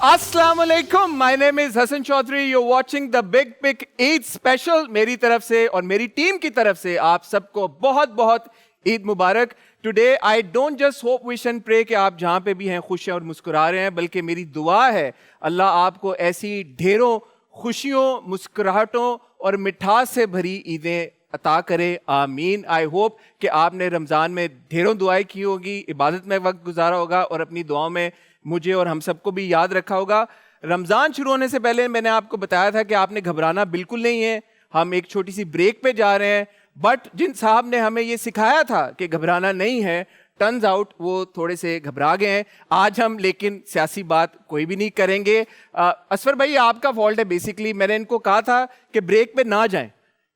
Assalamualaikum. My name is Hassan Chaudhry. You're watching the Big Pick Eid Special. मेरी तरफ से और मेरी टीम की तरफ से आप सबको बहुत बहुत ईद मुबारक. Today I don't just hope, wish and pray कि आप जहाँ पे भी हैं खुश हैं और मुस्कुरा रहे हैं, बल्कि मेरी दुआ है अल्लाह आपको ऐसी ढेरों खुशियों, मुस्कुराहटों और मिठास से भरी ईदें अता करे. आमीन. आई होप कि आपने रमज़ान में ढेरों दुआएं की होगी, इबादत में वक्त गुजारा होगा और अपनी दुआओं में मुझे और हम सबको भी याद रखा होगा. रमज़ान शुरू होने से पहले मैंने आपको बताया था कि आपने घबराना बिल्कुल नहीं है. हम एक छोटी सी ब्रेक पे जा रहे हैं, बट जिन साहब ने हमें ये सिखाया था कि घबराना नहीं है, टर्न्स आउट वो थोड़े से घबरा गए हैं. आज हम लेकिन सियासी बात कोई भी नहीं करेंगे. असफर भाई आपका फॉल्ट है बेसिकली. मैंने इनको कहा था कि ब्रेक पे ना जाएं,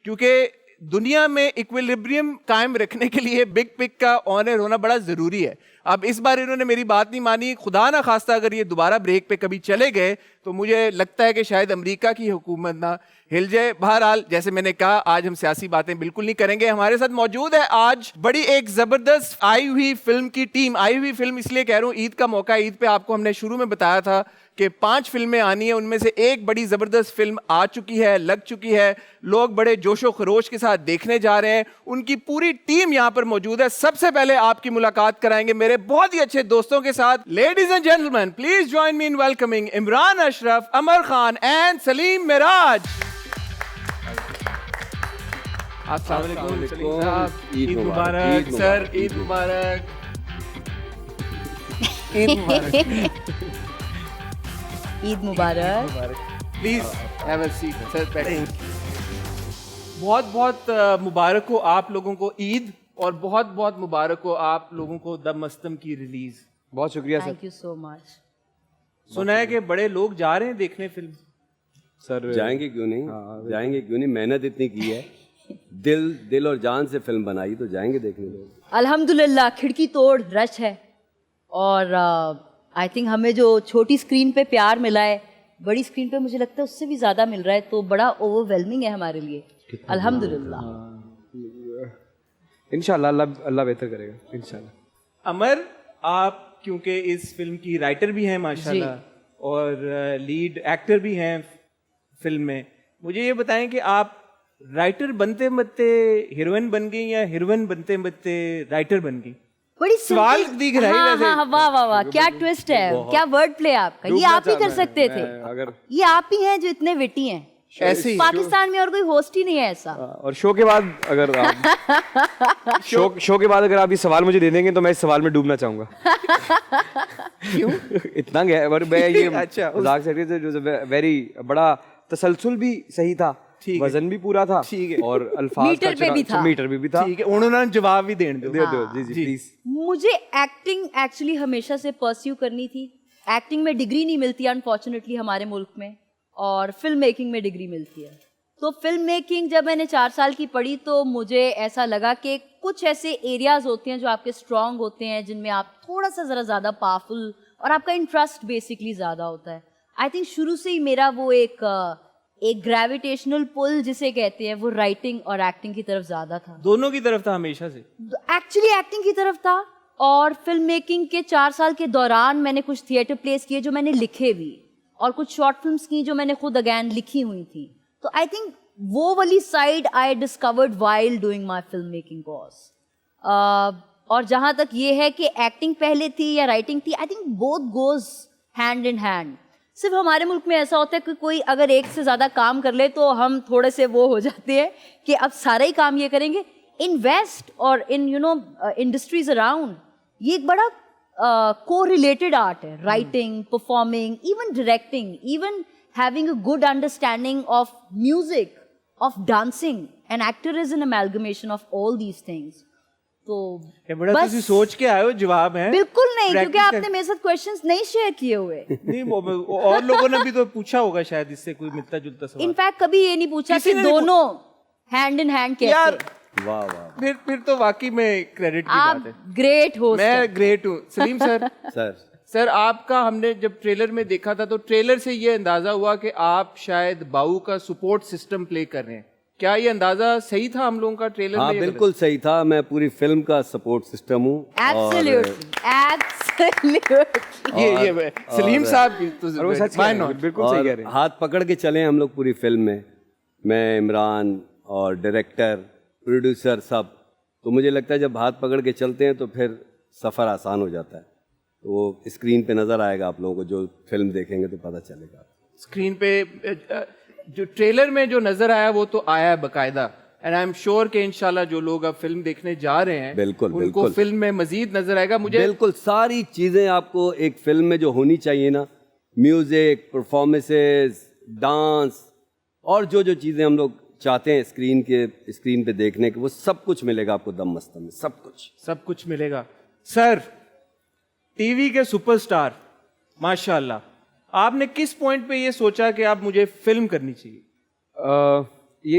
क्योंकि दुनिया में इक्विलिब्रियम कायम रखने के लिए बिग पिक का ऑनर होना बड़ा ज़रूरी है. अब इस बार इन्होंने मेरी बात नहीं मानी. खुदा ना खास्ता अगर ये दोबारा ब्रेक पे कभी चले गए तो मुझे लगता है कि शायद अमेरिका की हुकूमत ना हिल जाए. बहरहाल जैसे मैंने कहा, आज हम सियासी बातें बिल्कुल नहीं करेंगे. हमारे साथ मौजूद है आज बड़ी एक ज़बरदस्त आई हुई फिल्म की टीम. आई हुई फिल्म इसलिए कह रहा हूँ, ईद का मौका. ईद पे आपको हमने शुरू में बताया था कि 5 फिल्में आनी है, उनमें से एक बड़ी ज़बरदस्त फिल्म आ चुकी है, लग चुकी है. लोग बड़े जोशो खरोश के साथ देखने जा रहे हैं. उनकी पूरी टीम यहाँ पर मौजूद है. सबसे पहले आपकी मुलाकात कराएंगे मेरे बहुत ही अच्छे दोस्तों के साथ. Ladies and gentleman, please join me in welcoming Imran Ashraf, Amar Khan and Saleem Miraj. अस्सलाम वालेकुम सलीम साहब. ईद मुबारक सर. ईद मुबारक. ईद मुबारक. ईद मुबारक. Please have a seat sir. बैठें. बहुत बहुत मुबारक हो आप लोगों को ईद, और बहुत बहुत मुबारक हो आप लोगों को द मस्तम की रिलीज. बहुत शुक्रिया sir. Thank you so much. सुना है कि बड़े लोग जा रहे हैं देखने फिल्म. सर जाएंगे क्यों नहीं. जाएंगे क्यों नहीं. मेहनत इतनी की है, दिल और जान से फिल्म बनाई, तो जाएंगे देखने लोग. अल्हम्दुलिल्लाह खिड़की तोड़ रश है. और आई थिंक हमें जो छोटी स्क्रीन पे प्यार मिला है, बड़ी स्क्रीन पे मुझे लगता है उससे भी ज़्यादा मिल रहा है. तो बड़ा ओवरवेलमिंग है हमारे लिए. अल्हम्दुलिल्लाह. इंशाल्लाह अल्लाह बेहतर करेगा इंशाल्लाह. अमर, आप क्योंकि इस फिल्म की राइटर भी हैं माशाल्लाह, और लीड एक्टर भी हैं फिल्म में, मुझे ये बताएं कि आप राइटर बनते बनते हीरोइन बन गई या हीरोइन बनते बनते राइटर बन गई? बड़ी सवाल दिख रहा है. हाँ, वैसे हाँ, वाह वाह वाह, क्या ट्विस्ट है, क्या वर्ड प्ले आपका. ये आप ही कर सकते थे. अगर ये आप ही हैं जो इतने विटी हैं. ऐसे ही पाकिस्तान में और कोई होस्ट ही नहीं है ऐसा. और शो के बाद अगर आप शो के बाद अगर आप ये सवाल मुझे दे देंगे तो मैं इस सवाल में डूबना चाहूंगा. क्यों? इतना गया मैं ये अच्छा, मजाक से वेरी बड़ा तसलसल भी सही था, वजन भी पूरा था, ठीक है, और अल्फाज मीटर पे भी था. मीटर भी था. ठीक है, उन्होंने जवाब भी देने दो. जी प्लीज. मुझे एक्टिंग एक्चुअली हमेशा से परस्यू करनी थी. एक्टिंग में डिग्री नहीं मिलती अनफॉर्चुनेटली हमारे मुल्क में, और फिल्म मेकिंग में डिग्री मिलती है. तो फिल्म मेकिंग जब मैंने 4 साल की पढ़ी तो मुझे ऐसा लगा कि कुछ ऐसे एरियाज होते हैं जो आपके स्ट्रांग होते हैं, जिनमें आप थोड़ा सा ज़रा ज़्यादा पावरफुल और आपका इंटरेस्ट बेसिकली ज़्यादा होता है. आई थिंक शुरू से ही मेरा वो एक ग्रेविटेशनल पुल जिसे कहते हैं, वो राइटिंग और एक्टिंग की तरफ ज़्यादा था. दोनों की तरफ था हमेशा से. एक्चुअली एक्टिंग की तरफ था, और फिल्म मेकिंग के 4 साल के दौरान मैंने कुछ थिएटर प्लेस किए जो मैंने लिखे भी, और कुछ शॉर्ट फिल्म्स की जो मैंने खुद अगैन लिखी हुई थी. तो आई थिंक वो वाली side I discovered while doing my film making course. और जहाँ तक ये है कि एक्टिंग पहले थी या राइटिंग थी, I think both goes hand in hand. सिर्फ हमारे मुल्क में ऐसा होता है कि कोई अगर एक से ज़्यादा काम कर ले तो हम थोड़े से वो हो जाते हैं कि अब सारा ही काम ये करेंगे. इन वेस्ट और इन इंडस्ट्रीज अराउंड ये एक बड़ा co-related आर्ट है. Writing, performing, even directing, even having a good understanding of music, of dancing. An actor is an amalgamation of all these things. तो बड़ा तुसी सोच के आए हो जवाब है. बिल्कुल नहीं, क्योंकि आपने मेरे साथ क्वेश्चंस नहीं शेयर किए हुए. नहीं, और लोगों ने भी तो पूछा होगा शायद इससे कोई मिलता जुलता सवाल. इनफैक्ट कभी ये नहीं पूछा कि दोनों हैंड इन हैंड कैसे. यार वाह वाह. फिर तो वाकई में क्रेडिट की बात है. आप ग्रेट होस्ट. मैं ग्रेट हूँ. सलीम सर. सर आपका हमने जब ट्रेलर में देखा था तो ट्रेलर से ये अंदाजा हुआ कि आप शायद बाऊ का सपोर्ट सिस्टम प्ले कर रहे हैं. क्या ये अंदाजा सही था हम लोगों का ट्रेलर में? हाँ बिल्कुल सही था. मैं पूरी फिल्म का सपोर्ट सिस्टम हूँ. एब्सोल्युटली. ये सलीम साहब और वो सच why कह रहे not? हैं, बिल्कुल सही कह और रहे हैं। हाथ पकड़ के चले हम लोग पूरी फिल्म में, मैं, इमरान और डायरेक्टर, प्रोड्यूसर सब। तो मुझे लगता है जब हाथ पकड़ के चलते हैं तो फिर सफ़र आसान हो जाता है। तो वो स्क्रीन पे नज़र आएगा आप लोगों को, जो फिल्म देखेंगे तो पता चलेगा। स्क्रीन पे जो ट्रेलर में जो नजर आया वो तो आया है बकायदा, एंड आई एम श्योर कि इंशाल्लाह जो लोग अब फिल्म देखने जा रहे हैं बिल्कुल, उनको बिल्कुल। फिल्म में मजीद नजर आएगा। मुझे बिल्कुल सारी चीज़ें आपको एक फिल्म में जो होनी चाहिए ना, म्यूज़िक, परफॉर्मेंसेस, डांस और जो जो चीज़ें हम लोग चाहते हैं स्क्रीन पे देखने के, वो सब कुछ मिलेगा आपको दम मस्तम में, सब कुछ मिलेगा। सर, टीवी के सुपरस्टार माशाल्लाह, आपने किस पॉइंट पे ये सोचा कि आप मुझे फिल्म करनी चाहिए? ये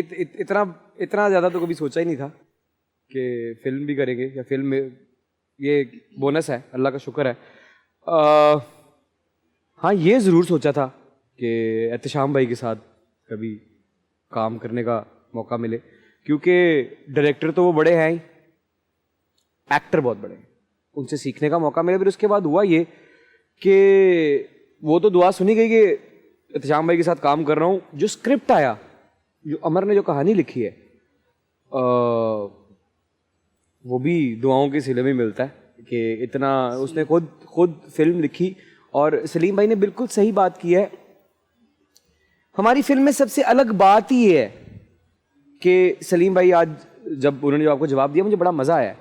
इतना ज़्यादा तो कभी सोचा ही नहीं था कि फिल्म भी करेंगे या फिल्म में, ये बोनस है, अल्लाह का शुक्र है। हाँ, ये ज़रूर सोचा था कि एहतशाम भाई के साथ कभी काम करने का मौका मिले, क्योंकि डायरेक्टर तो वो बड़े हैं ही, एक्टर बहुत बड़े हैं, उनसे सीखने का मौका मिले। फिर उसके बाद हुआ ये कि वो तो दुआ सुनी गई कि एहतशाम भाई के साथ काम कर रहा हूँ। जो स्क्रिप्ट आया, जो अमर ने जो कहानी लिखी है, वो भी दुआओं के सिले में मिलता है कि इतना उसने खुद फिल्म लिखी। और सलीम भाई ने बिल्कुल सही बात की है। हमारी फिल्म में सबसे अलग बात ही ये है कि सलीम भाई आज जब उन्होंने जो आपको जवाब दिया, मुझे बड़ा मज़ा आया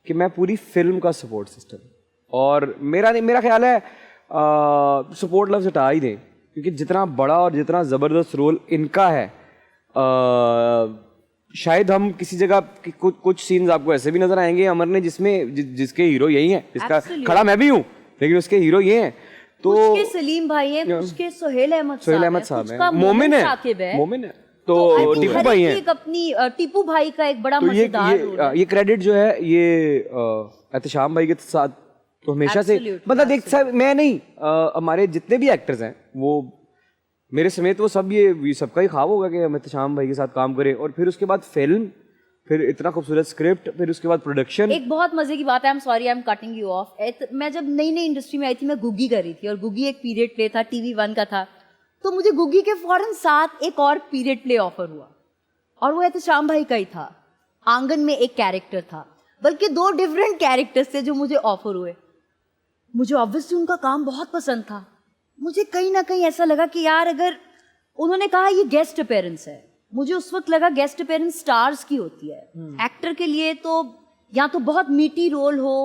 कि मैं पूरी फिल्म का सपोर्ट सिस्टम, और मेरा ख्याल है सपोर्ट लफ्ज़ हटा ही दें, क्योंकि जितना बड़ा और जितना ज़बरदस्त रोल इनका है, शायद हम किसी जगह कुछ सीन्स आपको ऐसे भी नजर आएंगे अमर ने जिसके हीरो यही हैं, जिसका खड़ा मैं भी हूँ, लेकिन उसके हीरो ये हैं। तो उसके सलीम भाई हैं, उसके सोहेल अहमद साहब हैं, मोमिन है, तो टीपू भाई हैं। अपनी टीपू भाई का एक बड़ा तो ये क्रेडिट जो है ये एहतशाम भाई के साथ तो हमेशा से, मतलब देख साहब, मैं नहीं, हमारे जितने भी एक्टर्स हैं वो मेरे समेत, वो सब ये सबका ही ख्वाब होगा कि हम एहतशाम भाई के साथ काम करें। और फिर उसके बाद फिल्म, फिर इतना खूबसूरत स्क्रिप्ट, फिर उसके बाद प्रोडक्शन। एक बहुत मजे की बात है, I am sorry I am cutting you of, मैं जब नई इंडस्ट्री में आई थी, मैं गुग्गी कर रही थी, और गुग्गी एक पीरियड प्ले था, TV1 का था। तो मुझे गुग्गी के फौरन साथ एक और पीरियड प्ले ऑफर हुआ, और वो एहतशाम भाई का ही था। आंगन में एक कैरेक्टर था, बल्कि 2 डिफरेंट कैरेक्टर्स थे जो मुझे ऑफर हुए। मुझे ऑब्वियसली उनका काम बहुत पसंद था। मुझे कहीं ना कहीं ऐसा लगा कि यार, अगर उन्होंने कहा ये गेस्ट अपीयरेंस है, मुझे उस वक्त लगा गेस्ट अपीयरेंस स्टार्स की होती है। एक्टर के लिए तो या तो बहुत मीटी रोल हो,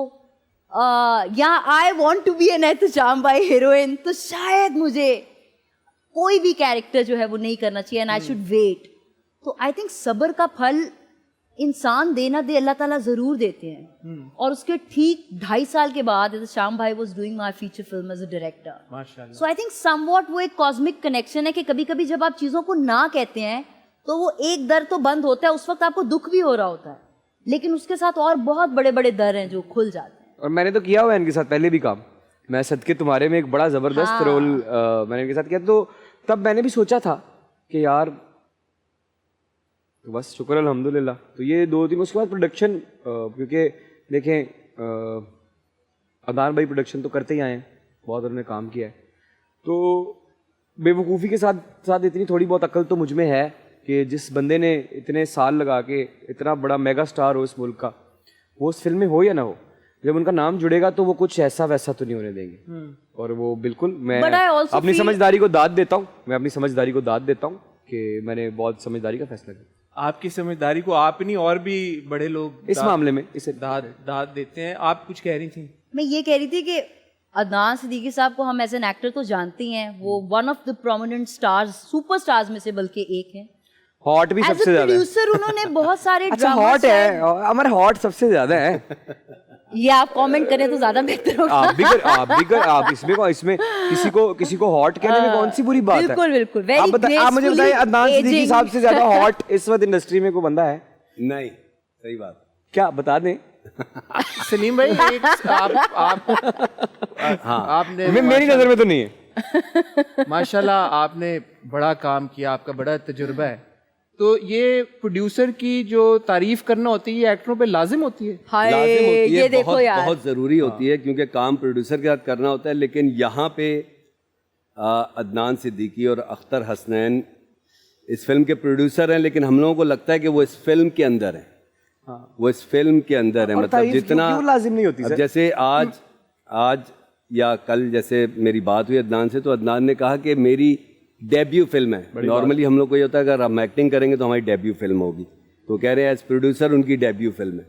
या I want to be an Ehtesham भाई हीरोइन, तो शायद मुझे कोई भी कैरेक्टर जो है वो नहीं करना चाहिए, एंड आई शुड वेट। तो आई थिंक सब्र का फल इंसान देना दे अल्लाह ताला जरूर देते हैं। और उसके ठीक 2.5 साल के बाद एहतशाम भाई was doing my feature film as a director. माशाल्लाह। सो आई थिंक समवॉट वो एक कॉस्मिक कनेक्शन है कि कभी कभी जब आप चीज़ों को ना कहते हैं तो वो एक दर तो बंद होता है, उस वक्त आपको दुख भी हो रहा होता है, लेकिन उसके साथ और बहुत बड़े बड़े दर हैं जो खुल जाते हैं। और मैंने तो किया हुआ है इनके साथ पहले भी काम, मैं सदके तुम्हारे में एक बड़ा ज़बरदस्त रोल मैंने इनके साथ किया। तो तब मैंने भी सोचा था कि यार, तो बस शुक्र अल्हम्दुलिल्लाह। तो ये 2-3 उसके बाद प्रोडक्शन, क्योंकि देखें अदनान भाई प्रोडक्शन तो करते ही आए हैं, बहुत उन्होंने काम किया है। तो बेवकूफ़ी के साथ इतनी थोड़ी बहुत अकल तो मुझ में है कि जिस बंदे ने इतने साल लगा के इतना बड़ा मेगा स्टार हो इस मुल्क का, वो उस फिल्म में हो या ना हो, जब उनका नाम जुड़ेगा तो वो कुछ ऐसा वैसा तो नहीं होने देंगे। और वो बिल्कुल, मैं अपनी समझदारी को दाद देता हूँ, कि मैंने बहुत समझदारी का फैसला किया। आपकी समझदारी को आप नहीं और भी बड़े लोग इस मामले में इसे दाद देते हैं। आप कुछ कह रही थी? मैं ये कह रही थी कि अदनान सिद्दीकी साहब को हम एज एन एक्टर तो जानते ही हैं, वो one of the prominent stars, super stars में से बल्कि एक हैं। हॉट भी सबसे ज्यादा है। प्रोड्यूसर उन्होंने बहुत सारे अच्छा, हॉट है हमारे, हॉट सबसे ज्यादा है। ये आप कमेंट करें तो ज्यादा बेहतर होगा। आप इसमें किसी को हॉट कहने में कौन सी बुरी बात है? बिल्कुल आप मुझे बताइए, अदनान सिद्दीकी साहब से ज्यादा हॉट इस वक्त इंडस्ट्री में कोई बंदा है? नहीं, सही बात। क्या बता दें? सलीम भाई, आपने मेरी नजर में तो नहीं है। माशाल्लाह आपने बड़ा काम किया, आपका बड़ा तजुर्बा है। तो ये प्रोड्यूसर की जो तारीफ करना होती है ये एक्टरों पे लाजिम होती है? हाय लाजिम होती है, ये देखो बहुत यार, बहुत ज़रूरी होती है, क्योंकि काम प्रोड्यूसर के साथ करना होता है। लेकिन यहाँ पे अदनान सिद्दीकी और अख्तर हसनैन इस फिल्म के प्रोड्यूसर हैं, लेकिन हम लोगों को लगता है कि वो इस फिल्म के अंदर हैं। वो इस फिल्म के अंदर है, और मतलब तारीफ जितना क्यों लाजिम नहीं होती अब सर? जैसे आज या कल जैसे मेरी बात हुई अदनान से, तो अदनान ने कहा कि मेरी डेब्यू फिल्म है। नॉर्मली हम लोग को ये होता है अगर हम एक्टिंग करेंगे तो हमारी डेब्यू फिल्म होगी, तो कह रहे हैं एज प्रोड्यूसर उनकी डेब्यू फिल्म है।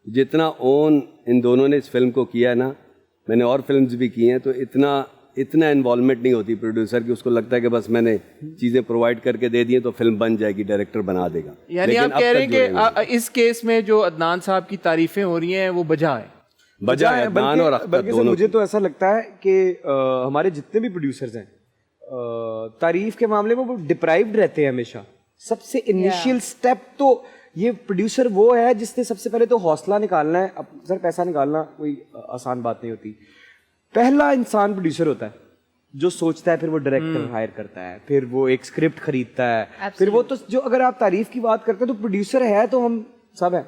जितना ओन इन दोनों ने इस फिल्म को किया है ना, मैंने और फिल्म्स भी की हैं, तो इतना इन्वॉल्वमेंट नहीं होती प्रोड्यूसर की। उसको लगता है कि बस मैंने चीज़ें प्रोवाइड करके दे दी हैं तो फिल्म बन जाएगी, डायरेक्टर बना देगा। यानी आप कह रहे हैं कि इस केस में जो अदनान साहब की तारीफें हो रही हैं वो बजा है? बजा है अदनान और अख्तर बल्कि सर दोनों। मुझे तो ऐसा लगता है कि हमारे जितने भी प्रोड्यूसर्स हैं तारीफ के मामले में वो डिप्राइव्ड रहते हैं हमेशा। सबसे इनिशियल स्टेप तो ये प्रोड्यूसर वो है जिसने सबसे पहले तो हौसला निकालना है। अब सर पैसा निकालना कोई आसान बात नहीं होती। पहला इंसान प्रोड्यूसर होता है जो सोचता है, फिर वो डायरेक्टर हायर करता है, फिर वो एक स्क्रिप्ट खरीदता है, फिर वो तो जो अगर आप तारीफ की बात करते हैं तो प्रोड्यूसर है तो हम सब हैं।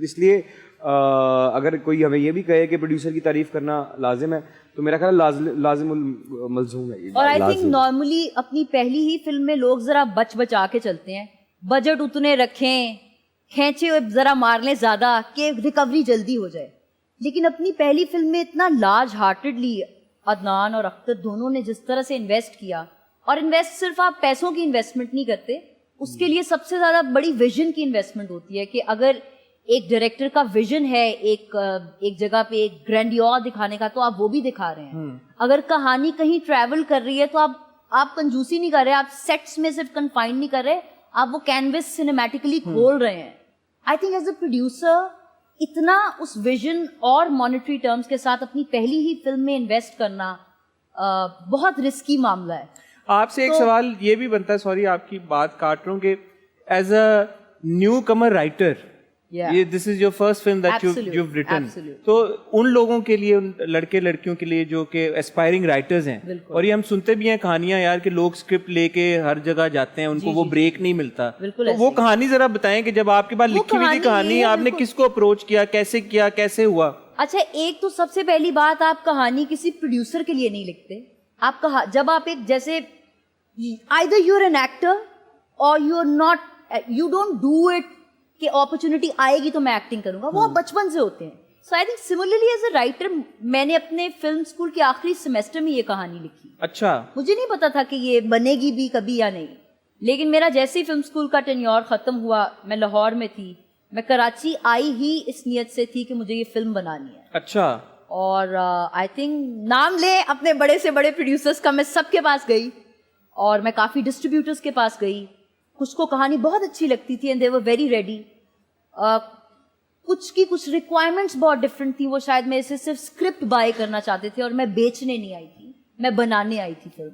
इसलिए अगर कोई हमें ये भी कहे कि प्रोड्यूसर की तारीफ करना लाजिम है तो मेरा ख्याल लाजिमुल मलजूम है ये। और आई थिंक नॉर्मली अपनी पहली ही फिल्म में लोग जरा बचा के चलते हैं, बजट उतने रखें, खींचे जरा मार लें ज्यादा कि रिकवरी जल्दी हो जाए। लेकिन अपनी पहली फिल्म में इतना लार्ज हार्टेडली अदनान और अख्तर दोनों ने जिस तरह से इन्वेस्ट किया, और इन्वेस्ट सिर्फ आप पैसों की इन्वेस्टमेंट नहीं करते, उसके लिए सबसे ज्यादा बड़ी विजन की इन्वेस्टमेंट होती है। कि अगर एक डायरेक्टर का विजन है एक जगह पे एक ग्रैंडियोर दिखाने का, तो आप वो भी दिखा रहे हैं। अगर कहानी कहीं ट्रैवल कर रही है तो आप कंजूसी नहीं कर रहे, आप सेट्स में सिर्फ कन्फाइन नहीं कर रहे, आप वो कैनवस सिनेमैटिकली खोल रहे हैं। I think as a producer इतना उस विजन और मॉनेटरी टर्म्स के साथ अपनी पहली ही फिल्म में इन्वेस्ट करना बहुत रिस्की मामला है। आपसे एक सवाल ये भी बनता है, सॉरी आपकी बात काट रहा हूँ, कि as a newcomer writer ये this is your first film that you written, तो उन लोगों के लिए, उन लड़के लड़कियों के लिए जो कि एस्पायरिंग राइटर्स हैं, और ये हम सुनते भी हैं कहानियां यार कि लोग स्क्रिप्ट लेके हर जगह जाते हैं, उनको वो ब्रेक नहीं मिलता, तो वो कहानी जरा बताएं कि जब आपके पास लिखी हुई थी कहानी, आपने किसको अप्रोच किया, कैसे हुआ? अच्छा, एक तो सबसे पहली बात, आप कहानी किसी प्रोड्यूसर के लिए नहीं लिखते। जब आप एक जैसे either you are an actor और you are not, you don't do it कि अपॉर्चुनिटी आएगी तो मैं एक्टिंग करूंगा, वो आप बचपन से होते हैं। So I think similarly as a writer मैंने अपने फिल्म स्कूल के आखिरी सेमेस्टर में ये कहानी लिखी। अच्छा, मुझे नहीं पता था कि ये बनेगी भी कभी या नहीं, लेकिन मेरा जैसे ही फिल्म स्कूल का टेन्योर खत्म हुआ, मैं लाहौर में थी, मैं कराची आई ही इस नियत से थी कि मुझे ये फिल्म बनानी है। अच्छा। और आई थिंक नाम ले अपने बड़े से बड़े प्रोड्यूसर्स का, मैं सबके पास गई और मैं काफ़ी डिस्ट्रीब्यूटर्स के पास गई। कुछ को कहानी बहुत अच्छी लगती थी and they were very ready. कुछ की कुछ रिक्वायरमेंट्स बहुत डिफरेंट थी, वो शायद मेरे से सिर्फ स्क्रिप्ट बाय करना चाहते थे और मैं बेचने नहीं आई थी, मैं बनाने आई थी फिल्म।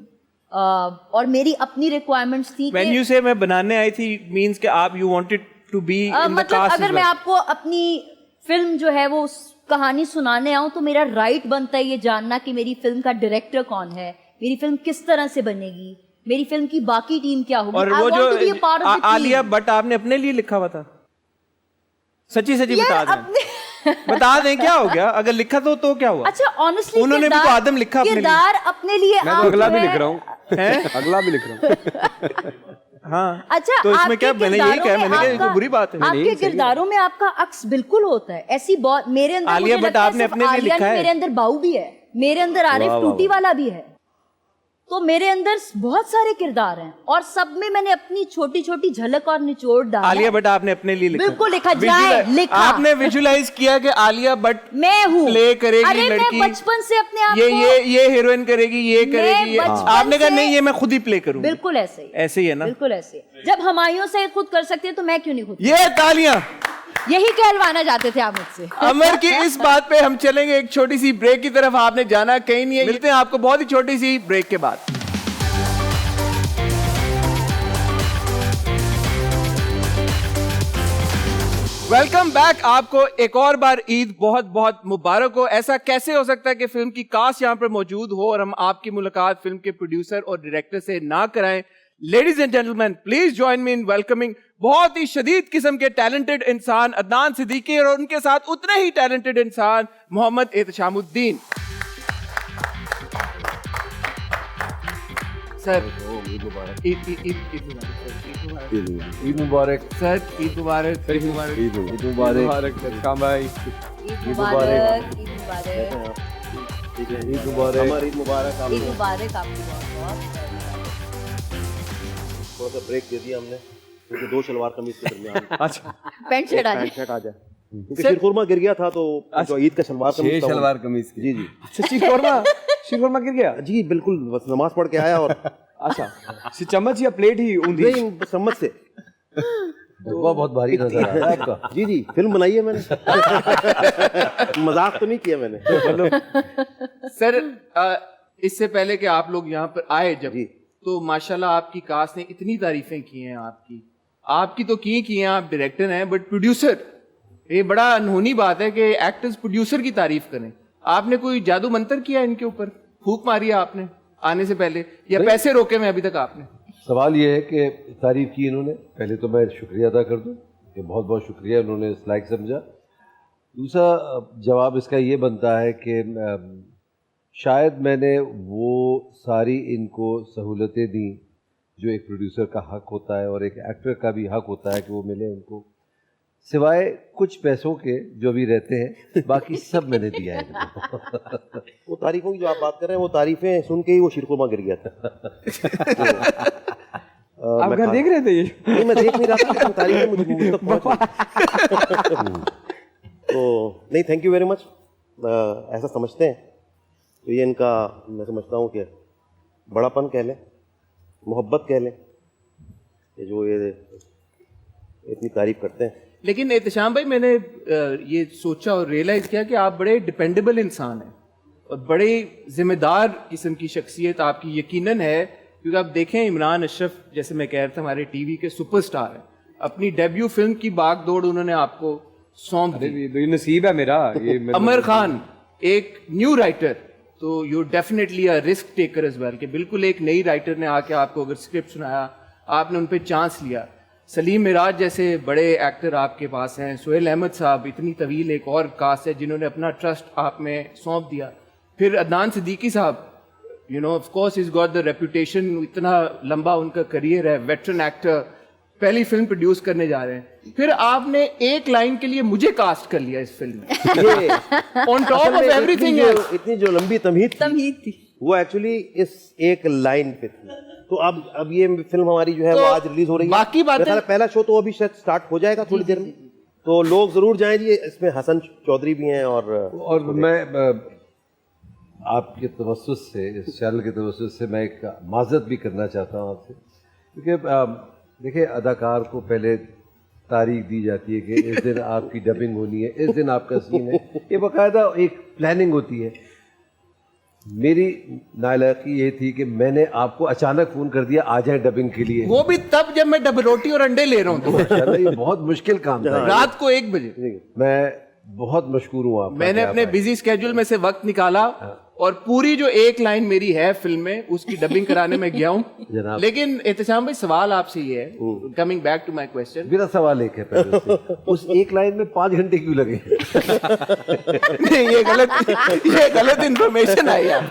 और मेरी अपनी रिक्वायरमेंट्स थी। When you say मैं बनाने आई थी means कि आप you wanted to be in the मतलब cast अगर as मैं well. आपको अपनी फिल्म जो है वो कहानी सुनाने आऊं तो मेरा राइट बनता है ये जानना कि मेरी फिल्म का डायरेक्टर कौन है, मेरी फिल्म किस तरह से बनेगी, मेरी फिल्म की बाकी टीम क्या होगी। और वो जो आलिया भट्ट आपने अपने लिए लिखा हुआ था, सच्ची बता दें, बता दें क्या हो गया अगर लिखा तो क्या हुआ? अच्छा, ऑनेस्टली उन्होंने भी तो आदम लिखा अपने लिए। किरदार अपने लिए, मैं तो अगला भी लिख रहा हूँ, अगला भी लिख रहा हूँ। हाँ, अच्छा, तो इसमें क्या, मैंने यही कहा, मैंने कहा कोई बुरी बात है? आपके किरदारों में आपका अक्स बिल्कुल होता है। ऐसी बहुत मेरे अंदर, आलिया भट्ट आपने अपने लिए लिखा है, मेरे अंदर बाऊ भी है, मेरे अंदर आरिफ टूटी वाला भी है, तो मेरे अंदर बहुत सारे किरदार हैं और सब में मैंने अपनी छोटी छोटी झलक और निचोड़ डाला। आलिया भट्ट आपने अपने लिए लिखा, बिल्कुल लिखा जाए, लिखा आपने विजुलाइज किया कि आलिया भट्ट मैं हूँ, प्ले करेगी, अरे लड़की मैं बचपन से अपने आप ये हीरोइन करेगी, ये करेगी, आपने कहा नहीं ये मैं खुद ही प्ले करूंगी। बिल्कुल ऐसे ही, ऐसे ही है ना, बिल्कुल ऐसे। जब हुमायूं से खुद कर सकते हैं तो मैं क्यों नहीं खुद? ये तालियां, यही कहलवाना चाहते थे आप मुझसे। अमर की इस बात पे हम चलेंगे एक छोटी सी ब्रेक की तरफ, आपने जाना कहीं नहीं है, मिलते हैं आपको बहुत ही छोटी सी ब्रेक के बाद। Welcome back. आपको एक और बार ईद बहुत बहुत मुबारक हो। ऐसा कैसे हो सकता है कि फिल्म की कास्ट यहाँ पर मौजूद हो और हम आपकी मुलाकात फिल्म के प्रोड्यूसर और डायरेक्टर से ना कराएं, ladies and gentleman, please join me in welcoming बहुत ही शदीद किस्म के टैलेंटेड इंसान अदनान सिद्दीकी और उनके साथ उतने ही टैलेंटेड इंसान मोहम्मद एहतशामुद्दीन। सर ईद मुबारक। ईद मुबारक सर, ईद मुबारक। ईद मुबारक। ईद मुबारक काम भाई, ईद मुबारक। ईद मुबारक। ईद मुबारक हमारी ईद मुबारक। ईद मुबारक आपको बहुत। थोड़ा सा ब्रेक दे दिया हमने क्योंकि दो शलवार कमीज के दरमियान अच्छा पैंट शर्ट आ पैंट शर्ट आ जाए क्योंकि शीरखुरमा गिर गया था तो जो ईद का शलवार छह कमीज था शलवार कमीज की। जी जी सच्ची शीरखुरमा गिर गया। जी बिल्कुल, बस नमाज पढ़ के आया और अच्छा चम्मच या प्लेट ही ऊंधी? नहीं, चम्मच से। बहुत भारी नजर आ रहा है आपका। जी जी, फिल्म बनाई है मैंने। मजाक तो नहीं किया मैंने। सर, इससे पहले कि आप लोग यहाँ पर आए जब, जी। तो माशाल्लाह आपकी कास्ट ने इतनी तारीफें की हैं आपकी तो की हैं, आप डायरेक्टर हैं बट प्रोड्यूसर, ये बड़ा अनहोनी बात है कि एक्टर्स प्रोड्यूसर की तारीफ करें। आपने कोई जादू मंत्र किया इनके ऊपर, फूंक मारी है आपने आने से पहले, या पैसे रोके में अभी तक आपने? सवाल ये है कि तारीफ की इन्होंने, पहले तो मैं शुक्रिया अदा कर दूं कि बहुत बहुत शुक्रिया, उन्होंने इस लायक समझा। दूसरा जवाब इसका ये बनता है कि शायद मैंने वो सारी इनको सहूलतें दी जो एक प्रोड्यूसर का हक होता है और एक एक्टर का भी हक होता है कि वो मिले उनको, सिवाय कुछ पैसों के जो भी रहते हैं, बाकी सब मैंने दिया है इनको। वो तारीफों की जो आप बात कर रहे हैं वो तारीफें सुन के ही वो शीरखुरमा गिर गया था। आप मैं घर खा- देख रहे थे ये? नहीं, मैं देख नहीं रहा था, लेकिन तारीफें मुझे तक पहुंच गई। तो नहीं, थैंक यू वेरी मच। ऐसा समझते हैं तो ये इनका, मैं समझता हूँ कि बड़ापन कह लें, मोहब्बत कह लें, कि जो ये इतनी तारीफ करते हैं। लेकिन एहतशाम भाई, मैंने ये सोचा और रियलाइज किया कि आप बड़े डिपेंडेबल इंसान हैं और बड़े जिम्मेदार किस्म की शख्सियत आपकी यकीनन है, क्योंकि आप देखें इमरान अशरफ, जैसे मैं कह रहा था, हमारे टीवी के सुपरस्टार हैं, अपनी डेब्यू फिल्म की बाग दौड़ उन्होंने आपको सौंप दी। ये नसीब है मेरा ये। अमर खान एक न्यू राइटर, तो you definitely a risk taker as well, कि बिल्कुल एक नई राइटर ने आके आपको अगर स्क्रिप्ट सुनाया, आपने उन पे चांस लिया। सलीम मिराज जैसे बड़े एक्टर आपके पास हैं, सुहेल अहमद साहब, इतनी तवील एक और कास्ट है जिन्होंने अपना ट्रस्ट आप में सौंप दिया। फिर अदनान सिद्दीकी साहब, you know of course is got the reputation, इतना लंबा उनका करियर है, वेटरन एक्टर, पहली फिल्म प्रोड्यूस करने जा रहे हैं। फिर आपने एक लाइन के लिए मुझे कास्ट कर लिया इस फिल्म में, ये on top of everything else. इतनी जो लंबी तमहीद थी वो एक्चुअली इस एक लाइन पे थी। तो अब ये फिल्म हमारी जो है वो आज रिलीज हो रही है। बाकी बातें- मेरा ख्याल है पहला शो तो अभी शायद स्टार्ट हो जाएगा थोड़ी देर में, तो लोग जरूर जाएं जी। इसमें हसन चौधरी भी हैं और मैं आपके तवस्सुस से, इस चैनल के तवस्सुस से मैं एक माजरत भी करना चाहता हूँ आपसे, क्योंकि देखिए अदाकार को पहले तारीख दी जाती है कि इस दिन आपकी डबिंग होनी है, इस दिन आपका सीन है, ये बाकायदा एक प्लानिंग होती है। मेरी नालायकी ये थी कि मैंने आपको अचानक फ़ोन कर दिया आ जाए डबिंग के लिए। वो भी तब जब मैं डबल रोटी और अंडे ले रहा हूँ, तो माशाल्लाह ये बहुत मुश्किल काम था। रात को 1 बजे। मैं बहुत मशकूर हूँ आपका। मैंने अपने बिजी स्केड्यूल में से वक्त निकाला और पूरी जो एक लाइन मेरी है फिल्म में उसकी डबिंग कराने में गया हूँ। जनाब। लेकिन एहतशाम भाई, सवाल आपसे ये है, coming back to my question, मेरा सवाल एक है पहले से, उस एक लाइन में 5 घंटे क्यों लगे? नहीं ये गलत इंफॉर्मेशन आई यार।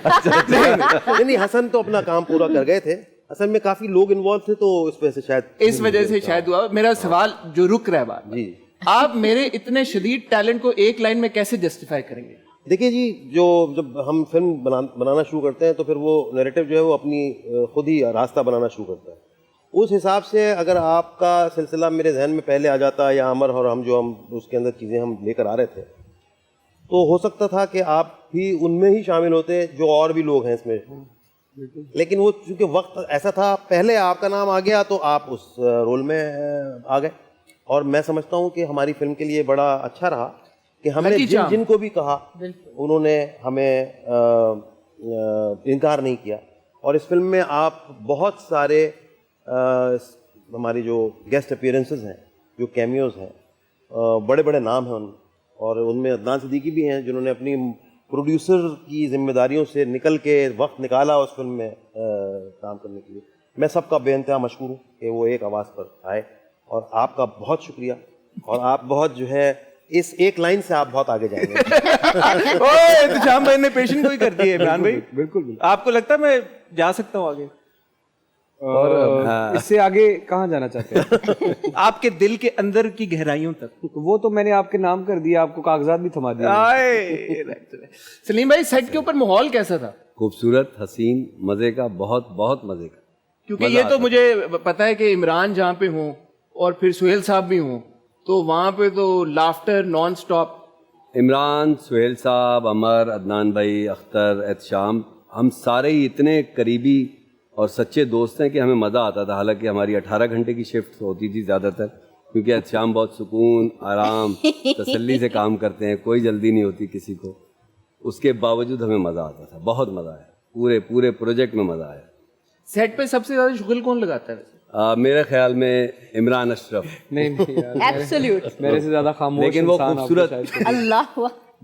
नहीं, हसन तो अपना काम पूरा कर गए थे। असल में काफी लोग इन्वॉल्व थे, तो इस वजह से शायद इस वजह से शायद हुआ। मेरा सवाल जो रुक रहा है बात, जी। आप मेरे इतने शदीद टैलेंट को एक लाइन में कैसे जस्टिफाई करेंगे? देखिए जी, जब हम फिल्म बनाना शुरू करते हैं तो फिर वो नैरेटिव जो है वो अपनी खुद ही रास्ता बनाना शुरू करता है। उस हिसाब से अगर आपका सिलसिला मेरे जहन में पहले आ जाता, या अमर और हम उसके अंदर चीज़ें हम लेकर आ रहे थे, तो हो सकता था कि आप भी उनमें ही शामिल होते जो और भी लोग हैं इसमें। लेकिन वो चूँकि वक्त ऐसा था, पहले आपका नाम आ गया तो आप उस रोल में आ गए। और मैं समझता हूँ कि हमारी फिल्म के लिए बड़ा अच्छा रहा कि हमने जिनको भी कहा उन्होंने हमें इनकार नहीं किया। और इस फिल्म में आप बहुत सारे हमारी जो गेस्ट अपीयरेंसेस हैं, जो कैमियोज हैं, बड़े बड़े नाम हैं और उनमें अदनान सिद्दीकी भी हैं जिन्होंने अपनी प्रोड्यूसर की जिम्मेदारियों से निकल के वक्त निकाला उस फिल्म में काम करने के लिए। मैं सबका बेइंतहा मशकूर हूँ कि वो एक आवाज़ पर आए, और आपका बहुत शुक्रिया। और आप बहुत जो है इस एक लाइन से आप बहुत आगे जाएंगे। ओए इंतजाम भाई ने पेशेंट को ही कर दिया इमरान भाई। बिल्कुल। आपको लगता है मैं जा सकता हूँ आगे? और इससे आगे कहाँ जाना चाहते हैं? आपके दिल के अंदर की गहराइयों तक। तो वो तो मैंने आपके नाम कर दिया, आपको कागजात भी थमा दिया। सलीम भाई, सेट के ऊपर माहौल कैसा था? खूबसूरत, हसीन, मज़े का, बहुत बहुत मज़े का। क्योंकि ये तो मुझे पता है कि इमरान जहाँ पे हों और फिर सुहेल साहब भी हों, तो वहाँ पे तो laughter non stop. Imran, Suhail साहब, अमर, अदनान भाई, अख्तर, एहतशाम, हम सारे ही इतने करीबी और सच्चे दोस्त हैं कि हमें मज़ा आता था। हालांकि हमारी 18 घंटे की शिफ्ट होती थी ज़्यादातर, क्योंकि एहतशाम बहुत सुकून, आराम, तसल्ली से काम करते हैं, कोई जल्दी नहीं होती किसी को। उसके बावजूद हमें मज़ा आता था, बहुत मज़ा आया, पूरे पूरे प्रोजेक्ट में मज़ा आया। सेट पे सबसे ज्यादा शुगल कौन लगाता है वैसे? मेरे ख्याल में इमरान अशरफ, नहीं यार, एब्सोल्यूट। मेरे से ज्यादा खामोश लेकिन वो इंसान आपको खूबसूरत, शायद- अल्लाह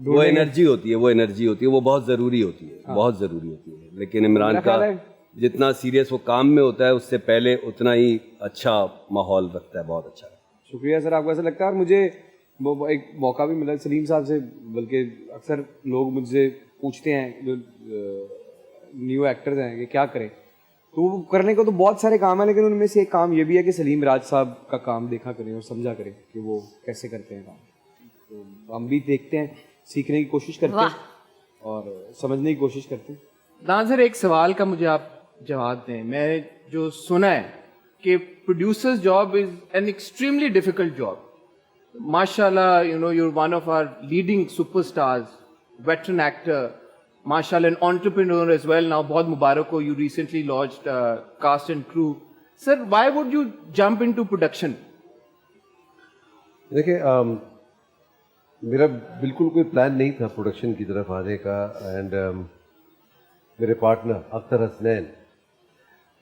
वो एनर्जी होती है, वो एनर्जी होती है, वो बहुत ज़रूरी होती है, बहुत ज़रूरी होती है। लेकिन इमरान मेरा का ख्याल है- जितना सीरियस वो काम में होता है, उससे पहले उतना ही अच्छा माहौल रखता है, बहुत अच्छा। शुक्रिया सर, आपको ऐसा लगता है। और मुझे वो एक मौका भी मिला सलीम साहब से, बल्कि अक्सर लोग मुझसे पूछते हैं जो न्यू एक्टर्स हैं कि क्या करें, तो वो करने को तो बहुत सारे काम है, लेकिन उनमें से एक काम ये भी है कि सलीम राज साहब का काम देखा करें और समझा करें कि वो कैसे करते हैं काम। तो हम भी देखते हैं, सीखने की कोशिश करते हैं और समझने की कोशिश करते हैं। नाज़र, एक सवाल का मुझे आप जवाब दें। मैं जो सुना है कि producers job is an extremely difficult job. माशाल्लाह, you know, you're one of our leading superstars, veteran actor, माशाल्लाह, an entrepreneur as well. Now, बहुत मुबारक हो, you recently launched Cast and Crew. Sir, why would you jump into production? देखिए, मेरा बिल्कुल कोई plan नहीं था प्रोडक्शन की तरफ आने का। एंड मेरे पार्टनर अख्तर हसनैन,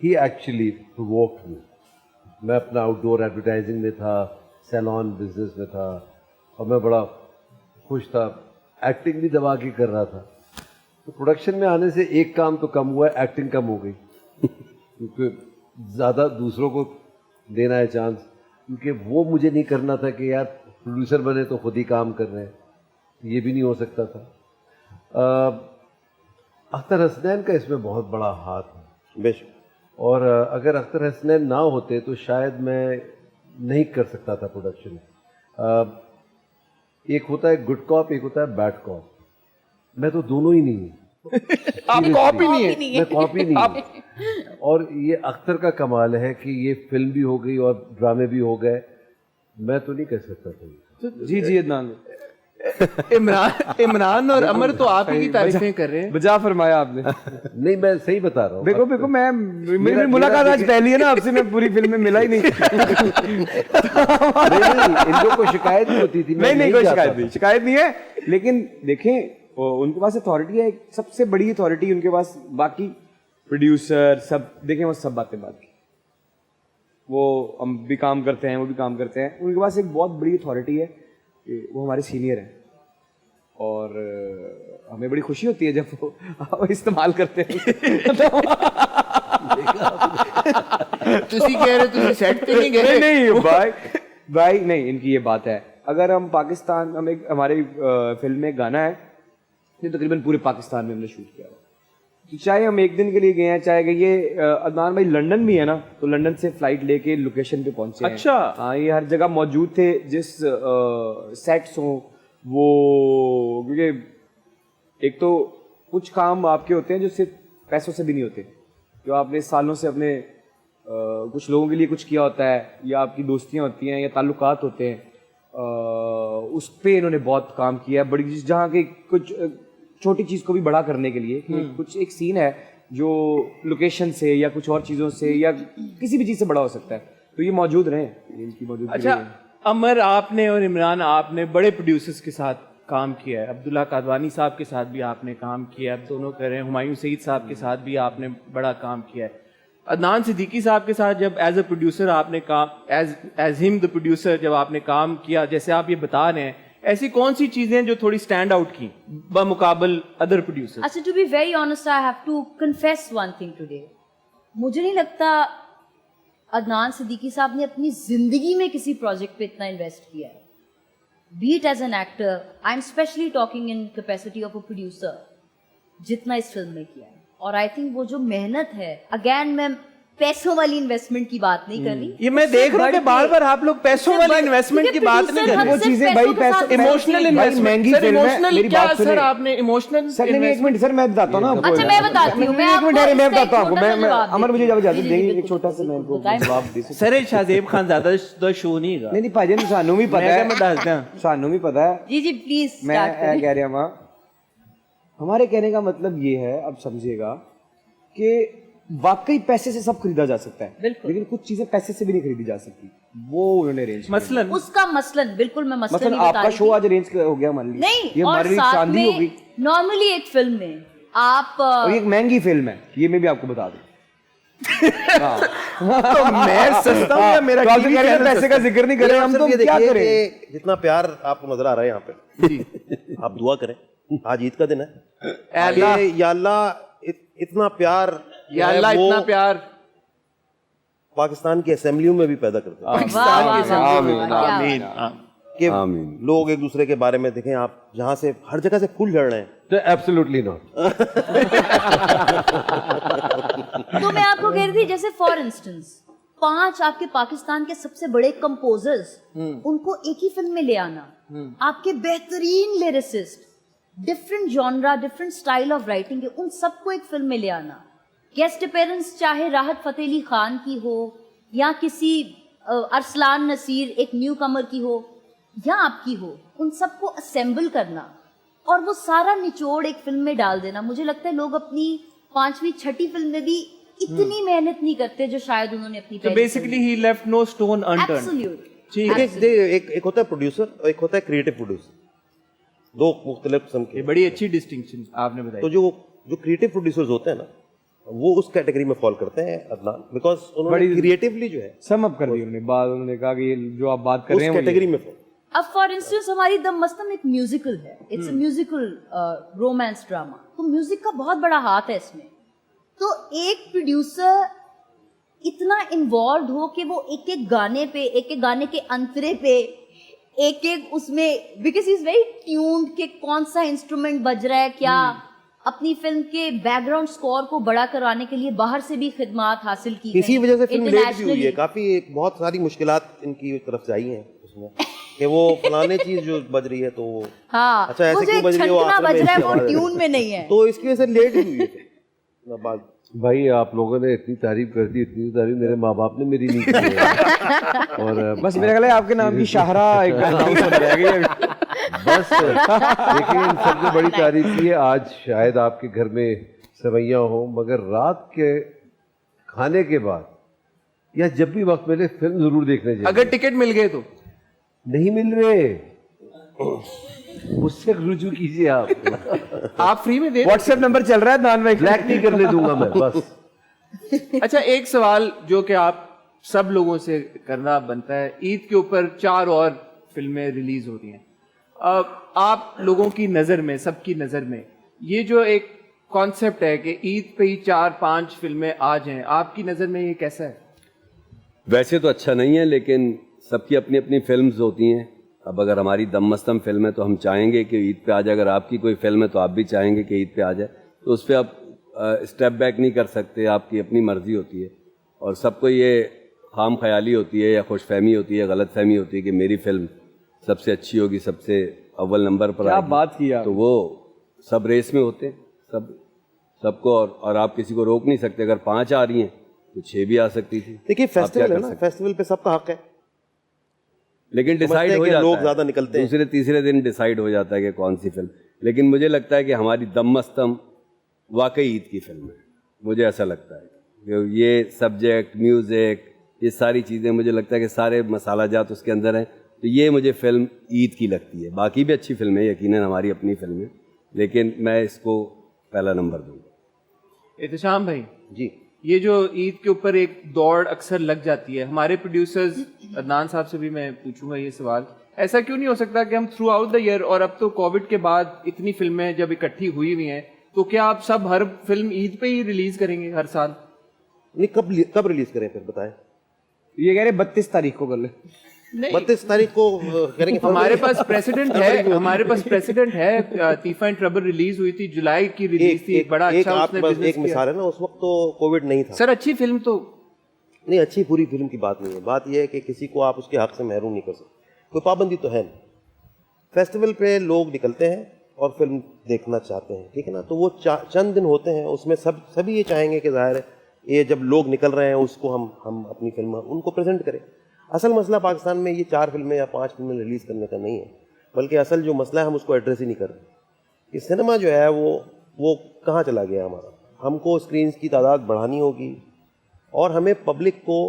ही एक्चुअली प्रोवोक्ड मी। मैं अपना आउटडोर एडवर्टाइजिंग में था, सैलॉन बिजनेस में था, और मैं बड़ा खुश था, एक्टिंग भी दबा के कर रहा था। तो प्रोडक्शन में आने से एक काम तो कम हुआ, एक्टिंग कम हो गई क्योंकि ज़्यादा दूसरों को देना है चांस, क्योंकि वो मुझे नहीं करना था कि यार प्रोड्यूसर बने तो खुद ही काम कर रहे हैं, ये भी नहीं हो सकता था। अख्तर हसनैन का इसमें बहुत बड़ा हाथ है बेशक। और अगर अख्तर हसनैन ना होते तो शायद मैं नहीं कर सकता था प्रोडक्शन। एक होता है गुड कॉप, एक होता है बैड कॉप। मैं तो दोनों ही नहीं हूँ। आप कॉप ही नहीं है। मैं कॉपी नहीं हूँ। और ये अख्तर का कमाल है कि ये फिल्म भी हो गई और ड्रामे भी हो गए, मैं तो नहीं कर सकता था। जी जी अदनान, इमरान और अमर तो आप ही की तारीफें कर रहे हैं। बजा फरमाया आपने। नहीं, मैं सही बता रहा हूँ। देखो मैं मेरी मुलाकात आज पहली है ना आपसे, मैं पूरी फिल्म में मिला ही नहीं। नहीं, इन लोगों को शिकायत नहीं होती थी। नहीं कोई शिकायत नहीं है। लेकिन देखें, उनके पास अथॉरिटी है, सबसे बड़ी अथॉरिटी उनके पास। बाकी प्रोड्यूसर सब देखें, वो सब बातें बात की, वो हम भी काम करते हैं, वो भी काम करते हैं। उनके पास एक बहुत बड़ी अथॉरिटी है, वो हमारे सीनियर हैं, और हमें बड़ी खुशी होती है जब वो इस्तेमाल करते हैं। तुसी कह रहे तुसी सेट पे नहीं गए? नहीं भाई नहीं, इनकी ये बात है। अगर हम पाकिस्तान, हम एक हमारी फिल्म में गाना है, ये तकरीबन पूरे पाकिस्तान में हमने शूट किया है। चाहे हम एक दिन के लिए गए हैं, चाहे ये अदनान भाई लंदन भी है ना, तो लंदन से फ्लाइट लेके लोकेशन पे पहुंचे हैं। अच्छा। हाँ, ये हर जगह मौजूद थे। जिस सेट्स हो वो, क्योंकि एक तो कुछ काम आपके होते हैं जो सिर्फ पैसों से भी नहीं होते, जो आपने सालों से अपने कुछ लोगों के लिए कुछ किया होता है, या आपकी दोस्तियां होती हैं या ताल्लुकात होते हैं, उस पे इन्होंने बहुत काम किया है। बड़ी चीज़, जहाँ के कुछ छोटी चीज़ को भी बड़ा करने के लिए, कि कुछ एक सीन है जो लोकेशन से या कुछ और चीज़ों से या किसी भी चीज़ से बड़ा हो सकता है, तो ये मौजूद रहे, इनकी मौजूदगी। अच्छा अमर, आपने और इमरान, आपने बड़े प्रोड्यूसर्स के साथ काम किया है। अब्दुल्ला कादवानी साहब के साथ भी आपने काम किया है, अब दोनों कर रहे हैं। हुमायूं सईद साहब के साथ भी आपने बड़ा काम किया है। अदनान सिद्दीकी साहब के साथ जब एज अ प्रोड्यूसर आपने काम, एज हिम द प्रोड्यूसर जब आपने काम किया, जैसे आप ये बता रहे हैं, ऐसी कौन सी चीजें जो थोड़ी स्टैंड आउट की बमुकाबल अदर प्रोड्यूसर्स? अच्छा, to be very honest, I have to confess one thing today. मुझे नहीं लगता अदनान सिद्दीकी साहब ने अपनी जिंदगी में किसी प्रोजेक्ट पे इतना इन्वेस्ट किया है, but as an actor, I am specially talking in capacity of a producer, जितना इस फिल्म में किया है। और आई थिंक वो जो मेहनत है, अगेन मैं पैसों वाली इन्वेस्टमेंट की बात नहीं कर रही, ये मैं देख रहा हूँ कि बार बार आप लोग पैसों वाली इन्वेस्टमेंट की बात नहीं कर रहे। वो चीजें भाई पैसे इमोशनल इन्वेस्टमेंट, महंगी सर फिल्म है, इमोशनल मेरी क्या बात सर सुनिए। आपने इमोशनल सर नहीं, एक मिनट सर, मैं बताता हूँ ना आपको। अच्छा मैं बताती हूँ, मैं एक मिनट, आपको मैं इसका एक बताता हूँ आपको, छोटा सा मैं जवाब अमर मुझे देती हूँ। इजाजत जी, जी, देंगे, बिल्कुल, एक छोटा सा मैं इनको बताएं। जवाब दे सकता सर शाहजेब खान ज्यादा द शो नहीं गा नहीं नहीं भाईजान, सानू भी पता मैं दस है, दियां। सानू भी पता है। जी जी प्लीज मैं स्टार्ट कह रहा हूँ, हमारे कहने का मतलब ये है, अब समझिएगा कि वाकई पैसे से सब खरीदा जा सकता है, बिल्कुल। लेकिन कुछ चीजें पैसे से भी नहीं खरीदी जा सकती, वो उन्होंने अरेंज मसलन उसका मसलन बिल्कुल मैं मसलन मतलब ही बता आपका रही शो थी। आज अरेंज हो गया मान लीजिए, नहीं, ये और हमारे लिए साथ चांदी में होगी, नॉर्मली एक फिल्म में आप और ये एक महंगी फिल्म है, ये मैं भी आपको बता दूं। तो मैं सस्ता हूँ या मेरा तो आप तो टीवी कह रहे हैं चैनल पैसे का जिक्र नहीं कर रहे, हम सिर्फ तो ये क्या देखिए करें। कि जितना प्यार आपको नजर आ रहा है यहाँ पे, जी आप दुआ करें, आज ईद का दिन है, अल्लाह, कि या अल्लाह इतना प्यार या जो है अल्लाह वो इतना प्यार पाकिस्तान की असेंबलियों में भी पैदा करते हैं, पाकिस्तान की वाह, वाह, संस्कृति। वाह, क्या आमीन, बात। आमीन। कि आमीन। लोग एक दूसरे के बारे में देखें, आप जहाँ से हर जगह से फूल झड़ रहे हैं, तो एब्सोल्युटली नॉट। तो मैं आपको कह रही थी, जैसे फॉर इंस्टेंस 5 आपके पाकिस्तान के सबसे बड़े कंपोजर्स, उनको एक ही फिल्म में ले आना, आपके बेहतरीन lyricist, different genre, different style of writing के, उन सबको एक फिल्म में ले आना, गेस्ट अपीयरेंस चाहे राहत फतेह अली खान की हो या किसी अरसलान नसीर एक न्यू कमर की हो या आपकी हो, उन सबको असेंबल करना और वो सारा निचोड़ एक फिल्म में डाल देना। मुझे लगता है लोग अपनी 5वीं 6ठी फिल्म में भी इतनी मेहनत नहीं करते जो शायद उन्होंने अपनी तो बेसिकली ही left no stone unturned. Absolute. ठीक है, एक होता है प्रोड्यूसर और एक होता है क्रिएटिव प्रोड्यूसर, दो मुख्तलिफ किस्म ये के। बड़ी अच्छी डिस्टिंक्शन आपने बताई। तो जो क्रिएटिव प्रोड्यूसर्स होते हैं ना, वो उस कैटेगरी में फॉल करते हैं अदनान, बिकॉज उन्होंने क्रिएटिवली जो है सम अप कर दी उन्होंने बात, उन्होंने कहा कि ये जो आप बात कर उस रहे हैं वो ये- कैटेगरी में fall। अब फॉर इंस्टेंस हमारी द मस्तम एक म्यूजिकल है, it's a musical romance drama, तो म्यूजिक का बहुत बड़ा हाथ है इसमें। तो एक प्रोड्यूसर इतना इन्वॉल्व हो कि वो एक एक गाने पे, एक एक गाने के अंतरे पे, एक एक उसमें, बिकॉज इज वेरी ट्यून्ड कि कौन सा इंस्ट्रूमेंट बज रहा है क्या, अपनी फिल्म के बैकग्राउंड स्कोर को बड़ा करवाने के लिए बाहर से भी खिदमात हासिल की इसी गई, वजह से फिल्म लेट भी हुई है, internationally। काफी एक बहुत सारी मुश्किलात इनकी तरफ से आई हैं उसमें, कि वो फलाने चीज जो बज रही है तो वो हाँ, अच्छा, ऐसे वो जो क्यों एक बज रही है, वो छनकना आखिर में बज रहा है इसकी वो आवाज है। ट्यून में नहीं है। तो इसकी वजह से लेट भी हुई है फिल्म। बाद भाई आप लोगों ने इतनी तारीफ कर दी, इतनी तारीफ मेरे माँ बाप ने मेरी नहीं की है। और बस मेरा ख्याल है आपके नाम की शाहरा एक अनाउंस होने रह गई है। बस लेकिन सबसे बड़ी तारीफ की है, आज शायद आपके घर में सवैयाँ हो, मगर रात के खाने के बाद या जब भी वक्त मिले फिल्म जरूर देखने चाहिए। अगर टिकट मिल गए तो नहीं मिल रहे उससे रुजू कीजिए आप। आप फ्री में दे दें। व्हाट्सएप नंबर चल रहा है दान भाई, ब्लैक टी करने दूंगा मैं बस। अच्छा, एक सवाल जो कि आप सब लोगों से करना बनता है, ईद के ऊपर 4 और फिल्में रिलीज हो रही हैं, आप लोगों की नज़र में, सबकी नज़र में ये जो एक कॉन्सेप्ट है कि ईद पे ही 4-5 फिल्में आ जाएं, आपकी नज़र में ये कैसा है? वैसे तो अच्छा नहीं है, लेकिन सबकी अपनी अपनी फिल्म्स होती हैं। अब अगर हमारी दम मस्तम फिल्म है तो हम चाहेंगे कि ईद पे आ जाए, अगर आपकी कोई फिल्म है तो आप भी चाहेंगे कि ईद पे आ जाए, तो उस पर आप स्टेप बैक नहीं कर सकते, आपकी अपनी मर्जी होती है। और सबको ये खाम ख्याली होती है या खुशफहमी होती है, गलत फहमी होती है कि मेरी फिल्म सबसे अच्छी होगी, सबसे अव्वल नंबर पर क्या आएगी। बात की आपने। तो वो सब रेस में होते हैं, सबको, और आप किसी को रोक नहीं सकते। अगर 5 आ रही हैं तो 6 भी आ सकती थी। देखिए आप क्या फेस्टिवल है कर ना, सकते? फेस्टिवल पे सबका हक है, लेकिन समझते डिसाइड हैं हो कि जाता लोग है, ज्यादा निकलते हैं। दूसरे तीसरे दिन डिसाइड हो जाता है कि कौन सी फिल्म। लेकिन मुझे लगता है कि हमारी दम मस्तम वाकई ईद की फिल्म है, मुझे ऐसा लगता है कि ये सब्जेक्ट, म्यूजिक, ये सारी चीज़ें, मुझे लगता है कि सारे मसाला जात उसके अंदर हैं, तो ये मुझे फिल्म ईद की लगती है। बाकी भी अच्छी फिल्म है, यकीनन हमारी अपनी फिल्म है, लेकिन मैं इसको पहला नंबर दूंगा। एहतशाम भाई, जी ये जो ईद के ऊपर एक दौड़ अक्सर लग जाती है, हमारे प्रोड्यूसर्स अदनान साहब से भी मैं पूछूंगा ये सवाल, ऐसा क्यों नहीं हो सकता कि हम थ्रू आउट द ईयर, और अब तो कोविड के बाद इतनी फिल्में जब इकट्ठी हुई हुई हैं, तो क्या आप सब हर फिल्म ईद पे ही रिलीज करेंगे हर साल? नहीं, कब रिलीज करें फिर बताएं। ये कह रहे 32 तारीख को कर ले। 32 तारीख को करेंगे। हमारे पास प्रेसिडेंट है, हमारे पास प्रेसिडेंट है। तीफा एंड ट्रबल रिलीज हुई थी, जुलाई की रिलीज थी, बड़ा अच्छा उसने बिजनेस एक मिसाल है ना, उस वक्त तो कोविड नहीं था सर। अच्छी फिल्म तो नहीं, अच्छी पूरी फिल्म की बात नहीं है। बात यह है कि किसी को आप उसके हक से महरूम नहीं कर सकते, कोई पाबंदी तो है नहीं। फेस्टिवल पे लोग निकलते हैं और फिल्म देखना चाहते हैं, ठीक है ना। तो वो चंद दिन होते हैं, उसमें सभी ये चाहेंगे कि जाहिर है ये जब लोग निकल रहे हैं उसको हम अपनी फिल्म उनको प्रेजेंट करें। असल मसला पाकिस्तान में ये 4 फिल्में या 5 फिल्में रिलीज करने का नहीं है, बल्कि असल जो मसला है हम उसको एड्रेस ही नहीं कर रहे कि सिनेमा जो है वो कहाँ चला गया हमारा। हमको स्क्रीन्स की तादाद बढ़ानी होगी और हमें पब्लिक को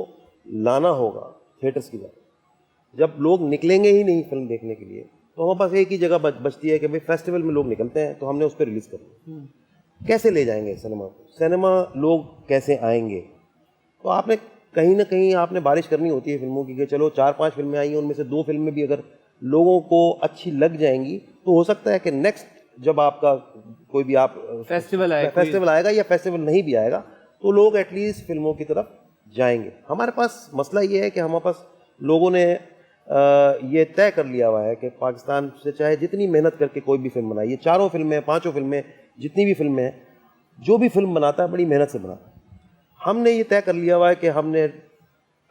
लाना होगा थिएटर्स की तरफ। जब लोग निकलेंगे ही नहीं फिल्म देखने के लिए तो हमारे पास एक ही जगह बचती है कि भाई फेस्टिवल में लोग निकलते हैं तो हमने उस पर रिलीज़ करना। कैसे ले जाएंगे सिनेमा को, सिनेमा लोग कैसे आएंगे। तो आपने कहीं ना कहीं आपने बारिश करनी होती है फिल्मों की कि चलो 4-5 फिल्में आई हैं, उनमें से 2 फिल्में भी अगर लोगों को अच्छी लग जाएंगी तो हो सकता है कि नेक्स्ट जब आपका कोई भी आप फेस्टिवल आएगा या फेस्टिवल नहीं भी आएगा तो लोग एटलीस्ट फिल्मों की तरफ जाएंगे। हमारे पास मसला ये है कि हमारे पास लोगों ने ये तय कर लिया हुआ है कि पाकिस्तान से चाहे जितनी मेहनत करके कोई भी फिल्म बनाई, ये 4 फिल्में 5 फिल्में जितनी भी फिल्में हैं, जो भी फिल्म बनाता है बड़ी मेहनत से बनाता है। हमने ये तय कर लिया हुआ है कि हमने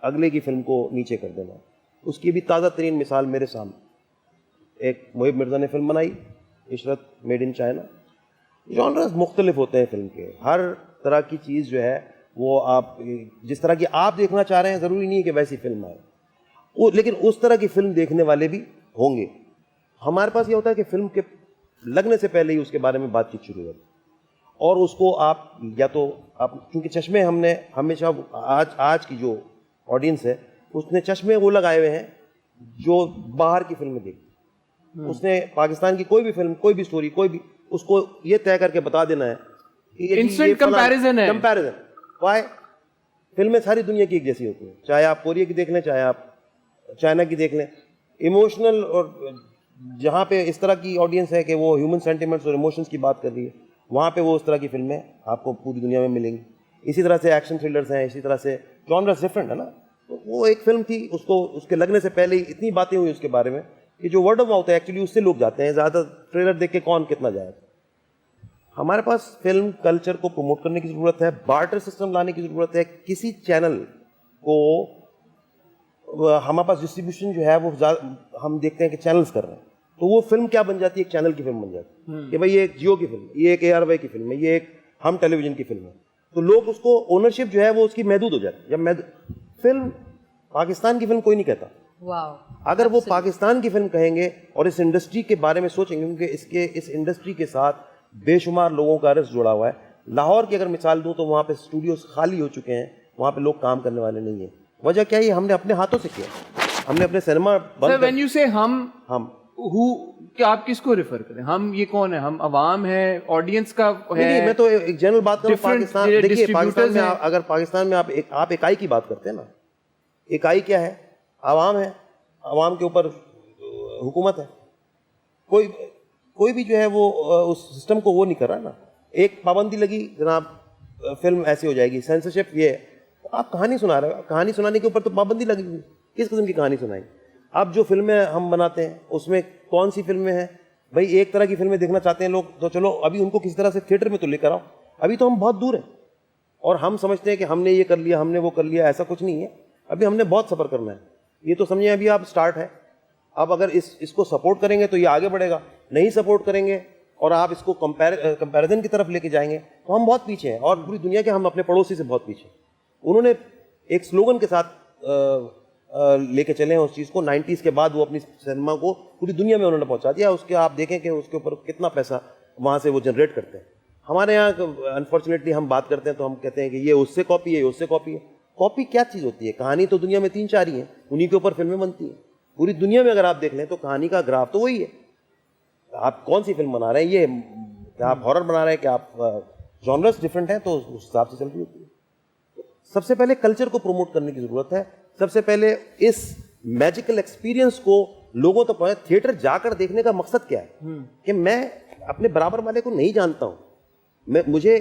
अगले की फिल्म को नीचे कर देना। उसकी भी ताज़ा तरीन मिसाल मेरे सामने, एक मोहिब मिर्ज़ा ने फिल्म बनाई Ishrat made in China. Genres मुख्तलिफ होते हैं फिल्म के, हर तरह की चीज़ जो है वो आप जिस तरह की आप देखना चाह रहे हैं ज़रूरी नहीं है कि वैसी फिल्म आए लेकिन उस तरह की फिल्म देखने वाले भी होंगे। हमारे पास ये होता है कि फिल्म के लगने से पहले ही उसके बारे में बातचीत शुरू हो जाती और उसको आप या तो आप, क्योंकि चश्मे हमने हमेशा आज की जो ऑडियंस है उसने चश्मे वो लगाए हुए हैं जो बाहर की फिल्में देखती। उसने पाकिस्तान की कोई भी फिल्म, कोई भी स्टोरी, कोई भी, उसको ये तय करके बता देना है कि इंस्टेंट कंपैरिजन है। वाई फिल्में सारी दुनिया की एक जैसी होती हैं, चाहे आप कोरिया की देख लें, चाहे आप चाइना की देख लें। इमोशनल और जहाँ पे इस तरह की ऑडियंस है कि वो ह्यूमन सेंटिमेंट्स और इमोशंस की बात कर रही है, वहाँ पे वो उस तरह की फिल्में आपको पूरी दुनिया में मिलेंगी। इसी तरह से एक्शन थ्रिलर्स हैं, इसी तरह से जॉनर्स डिफरेंट है ना। तो वो एक फिल्म थी, उसको उसके लगने से पहले ही इतनी बातें हुई उसके बारे में कि जो वर्ड ऑफ माउथ है एक्चुअली उससे लोग जाते हैं। ज़्यादा ट्रेलर देख के कौन कितना जाएगा। हमारे पास फिल्म कल्चर को प्रमोट करने की ज़रूरत है, बार्टर सिस्टम लाने की ज़रूरत है। किसी चैनल को हमारे पास डिस्ट्रीब्यूशन जो है वो हम देखते हैं कि चैनल्स कर रहे हैं, तो वो फिल्म क्या बन जाती है, एक चैनल की फिल्म बन जाती है कि भाई ये एक जियो की फिल्म है, ये एक ARY की फिल्म है, ये एक हम टेलीविजन की फिल्म है। तो लोग उसको ओनरशिप जो है वो उसकी महदूद हो जाती है। जब फिल्म पाकिस्तान की फिल्म कोई नहीं कहता, अगर वो पाकिस्तान की फिल्म कहेंगे और इस इंडस्ट्री के बारे में सोचेंगे, क्योंकि इस इंडस्ट्री के साथ बेशुमार लोगों का रिश्ता जुड़ा हुआ है। लाहौर की अगर मिसाल दूं तो वहाँ पे स्टूडियोज खाली हो चुके हैं, वहाँ पे लोग काम करने वाले नहीं है। वजह क्या है? हमने अपने हाथों से किया, हमने अपने सिनेमा सर व्हेन यू से हम हु क्या आप किसको रेफर करें? हम ये कौन है? हम अवाम है, ऑडियंस का है? नहीं, मैं तो एक जनरल बात कर रहा हूं। पाकिस्तान, देखिए पाकिस्तान में अगर पाकिस्तान में आप इकाई की बात करते हैं ना, इकाई क्या है? आवाम है, आवाम के ऊपर हुकूमत है। कोई भी जो है वो उस सिस्टम को वो नहीं कर रहा ना। एक पाबंदी लगी जनाब फिल्म ऐसी हो जाएगी, सेंसरशिप ये है, आप कहानी सुना रहे हो, कहानी सुनाने के ऊपर तो पाबंदी लगी हुई। किस किस्म की कहानी सुनाएंगे? अब जो फिल्में हम बनाते हैं उसमें कौन सी फिल्में हैं भाई? एक तरह की फिल्में देखना चाहते हैं लोग, तो चलो अभी उनको किसी तरह से थिएटर में तो लेकर आओ। अभी तो हम बहुत दूर हैं और हम समझते हैं कि हमने ये कर लिया, हमने वो कर लिया। ऐसा कुछ नहीं है, अभी हमने बहुत सफ़र करना है। ये तो समझिए अभी आप स्टार्ट है। अब अगर इसको सपोर्ट करेंगे तो ये आगे बढ़ेगा, नहीं सपोर्ट करेंगे और आप इसको कंपैरिजन की तरफ लेके जाएंगे तो हम बहुत पीछे हैं। और पूरी दुनिया के हम अपने पड़ोसी से बहुत पीछे। उन्होंने एक स्लोगन के साथ लेके चले हैं उस चीज़ को। 90s के बाद वो अपनी सिनेमा को पूरी दुनिया में उन्होंने पहुंचा दिया। उसके आप देखें कि उसके ऊपर कितना पैसा वहाँ से वो जनरेट करते हैं। हमारे यहाँ अनफॉर्चुनेटली हम बात करते हैं तो हम कहते हैं कि ये उससे कॉपी है, ये उससे कॉपी है। कॉपी क्या चीज़ होती है? कहानी तो दुनिया में 3-4 ही हैं, उन्हीं के ऊपर फिल्में बनती हैं। पूरी दुनिया में अगर आप देख लें तो कहानी का ग्राफ तो वही है। आप कौन सी फिल्म बना रहे हैं, ये क्या आप हॉरर बना रहे हैं, क्या आप जॉनर्स डिफरेंट हैं, तो उस हिसाब से चल रही होती है। सबसे पहले कल्चर को प्रमोट करने की ज़रूरत है। सबसे पहले इस मैजिकल एक्सपीरियंस को लोगों तक पहुंचे। थिएटर जाकर देखने का मकसद क्या है कि मैं अपने बराबर वाले को नहीं जानता हूं, मुझे